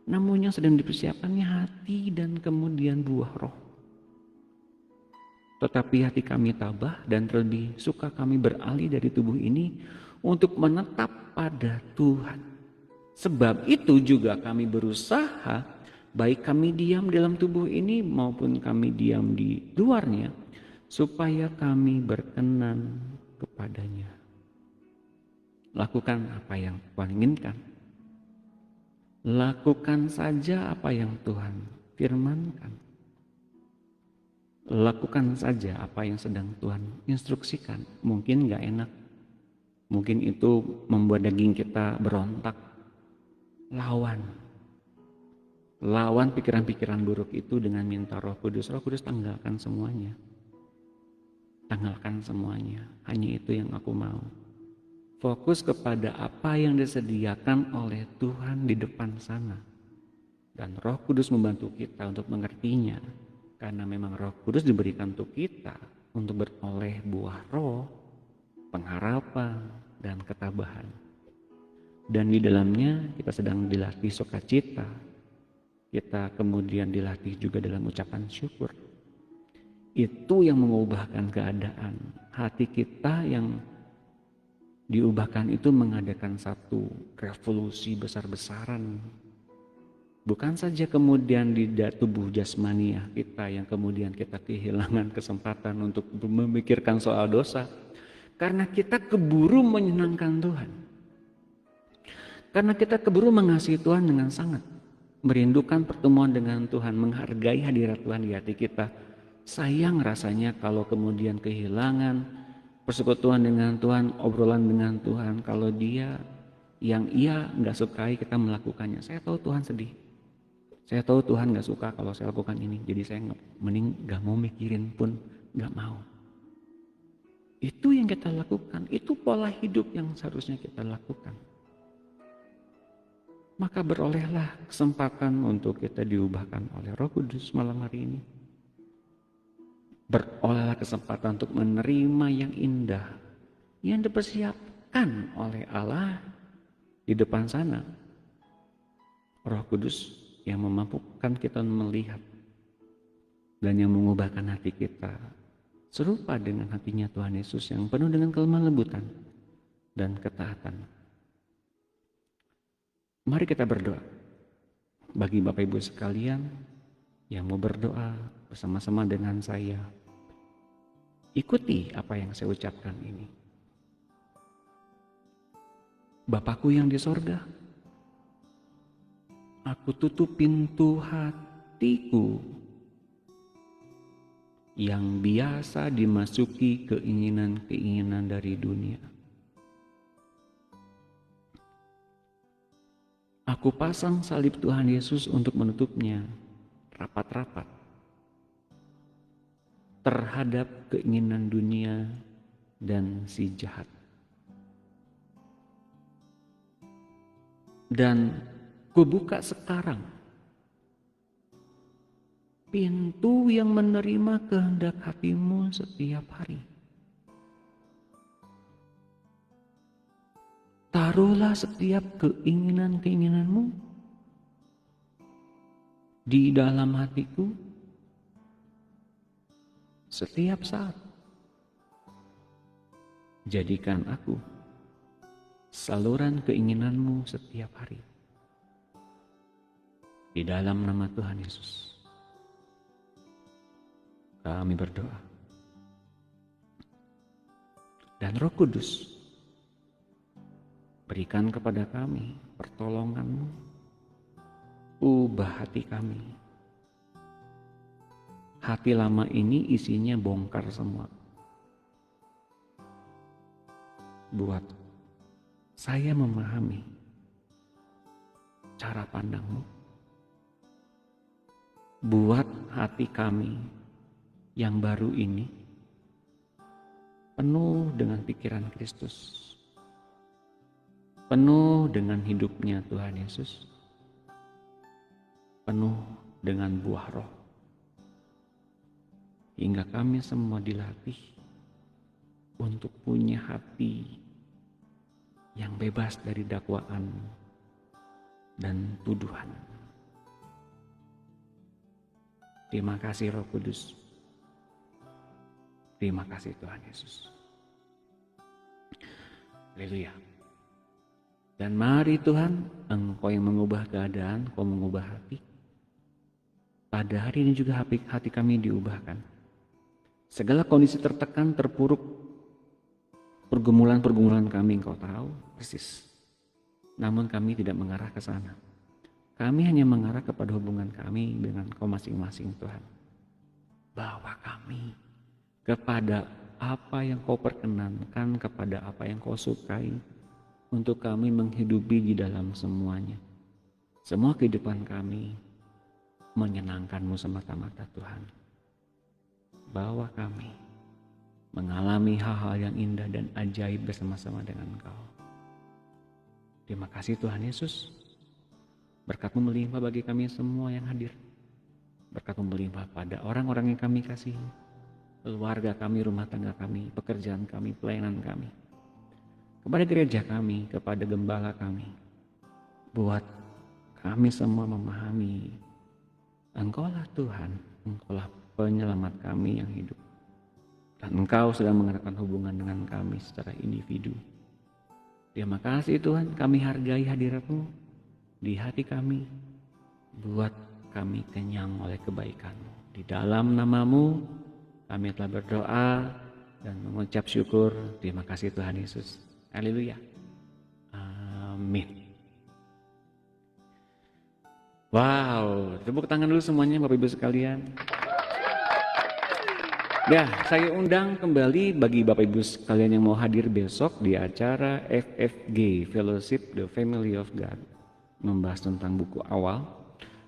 Namun yang sedang dipersiapkannya hati dan kemudian buah roh. Tetapi hati kami tabah dan terlebih suka kami beralih dari tubuh ini untuk menetap pada Tuhan. Sebab itu juga kami berusaha, baik kami diam dalam tubuh ini maupun kami diam di luarnya, supaya kami berkenan kepadanya. Lakukan apa yang Tuhan inginkan. Lakukan saja apa yang Tuhan firmankan. Lakukan saja apa yang sedang Tuhan instruksikan. Mungkin gak enak. Mungkin itu membuat daging kita berontak. Lawan pikiran-pikiran buruk itu dengan minta Roh Kudus. Roh Kudus tanggalkan semuanya. Tanggalkan semuanya. Hanya itu yang aku mau. Fokus kepada apa yang disediakan oleh Tuhan di depan sana. Dan Roh Kudus membantu kita untuk mengertinya. Karena memang Roh Kudus diberikan untuk kita untuk beroleh buah roh, pengharapan, dan ketabahan. Dan di dalamnya kita sedang dilatih sukacita. Kita kemudian dilatih juga dalam ucapan syukur. Itu yang mengubahkan keadaan. Hati kita yang diubahkan itu mengadakan satu revolusi besar-besaran. Bukan saja kemudian di tubuh jasmania kita yang kemudian kita kehilangan kesempatan untuk memikirkan soal dosa. Karena kita keburu menyenangkan Tuhan. Karena kita keburu mengasihi Tuhan dengan sangat. Merindukan pertemuan dengan Tuhan, menghargai hadirat Tuhan di hati kita. Sayang rasanya kalau kemudian kehilangan persekutuan dengan Tuhan, obrolan dengan Tuhan. Kalau dia yang ia nggak sukai kita melakukannya. Saya tahu Tuhan sedih. Saya tahu Tuhan gak suka kalau saya lakukan ini. Jadi saya mending gak mau mikirin pun gak mau. Itu yang kita lakukan. Itu pola hidup yang seharusnya kita lakukan. Maka berolehlah kesempatan untuk kita diubahkan oleh Roh Kudus malam hari ini. Berolehlah kesempatan untuk menerima yang indah. Yang dipersiapkan oleh Allah di depan sana. Roh Kudus yang memampukan kita melihat dan yang mengubahkan hati kita serupa dengan hatinya Tuhan Yesus yang penuh dengan kelemah lembutan dan ketaatan. Mari kita berdoa. Bagi Bapak Ibu sekalian yang mau berdoa bersama-sama dengan saya, ikuti apa yang saya ucapkan ini. Bapakku yang di sorga, aku tutup pintu hatiku yang biasa dimasuki keinginan-keinginan dari dunia. Aku pasang salib Tuhan Yesus untuk menutupnya rapat-rapat terhadap keinginan dunia dan si jahat. Dan kubuka sekarang pintu yang menerima kehendak hatimu setiap hari. Taruhlah setiap keinginan-keinginanmu di dalam hatiku, setiap saat. Jadikan aku saluran keinginanmu setiap hari. Di dalam nama Tuhan Yesus, kami berdoa. Dan Roh Kudus, berikan kepada kami pertolongan-Mu, ubah hati kami. Hati lama ini isinya bongkar semua. Buat saya memahami cara pandang-Mu. Buat hati kami yang baru ini penuh dengan pikiran Kristus, penuh dengan hidupnya Tuhan Yesus, penuh dengan buah roh, hingga kami semua dilatih untuk punya hati yang bebas dari dakwaan dan tuduhan. Terima kasih Roh Kudus. Terima kasih Tuhan Yesus. Haleluya. Dan mari Tuhan, Engkau yang mengubah keadaan, Engkau mengubah hati. Pada hari ini juga hati kami diubahkan. Segala kondisi tertekan, terpuruk, pergumulan-pergumulan kami Engkau tahu persis. Namun kami tidak mengarah ke sana. Kami hanya mengarah kepada hubungan kami dengan Engkau masing-masing Tuhan. Bawa kami kepada apa yang Kau perkenankan, kepada apa yang Kau sukai, untuk kami menghidupi di dalam semuanya. Semua kehidupan kami menyenangkan-Mu semata-mata Tuhan. Bawa kami mengalami hal-hal yang indah dan ajaib bersama-sama dengan Engkau. Terima kasih Tuhan Yesus. Berkat-Mu melimpah bagi kami semua yang hadir. Berkat-Mu melimpah pada orang-orang yang kami kasihi, keluarga kami, rumah tangga kami, pekerjaan kami, pelayanan kami, kepada gereja kami, kepada gembala kami. Buat kami semua memahami Engkaulah Tuhan, Engkaulah penyelamat kami yang hidup. Dan Engkau sedang mengadakan hubungan dengan kami secara individu. Terima kasih Tuhan, kami hargai hadirat-Mu di hati kami. Buat kami kenyang oleh kebaikan-Mu. Di dalam nama-Mu kami telah berdoa dan mengucap syukur. Terima kasih Tuhan Yesus. Haleluya. Amin. Wow, tepuk tangan dulu semuanya Bapak Ibu sekalian. Ya, saya undang kembali bagi Bapak Ibu sekalian yang mau hadir besok di acara FFG, Fellowship the Family of God. Membahas tentang buku awal,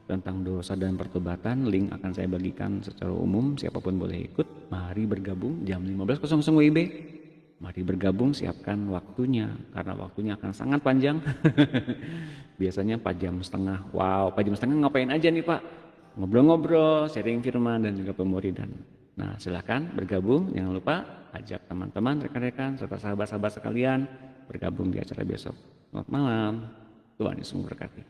tentang dosa dan pertobatan. Link akan saya bagikan secara umum, siapapun boleh ikut. Mari bergabung jam 15.00 WIB. Mari bergabung, siapkan waktunya, karena waktunya akan sangat panjang. Biasanya 4 jam setengah. Wow, 4 jam setengah ngapain aja nih Pak? Ngobrol-ngobrol, sharing firman dan juga pemuridan. Nah, silakan bergabung. Jangan lupa ajak teman-teman, rekan-rekan, serta sahabat-sahabat sekalian bergabung di acara besok. Selamat malam. Tuhan Yesus memberkati.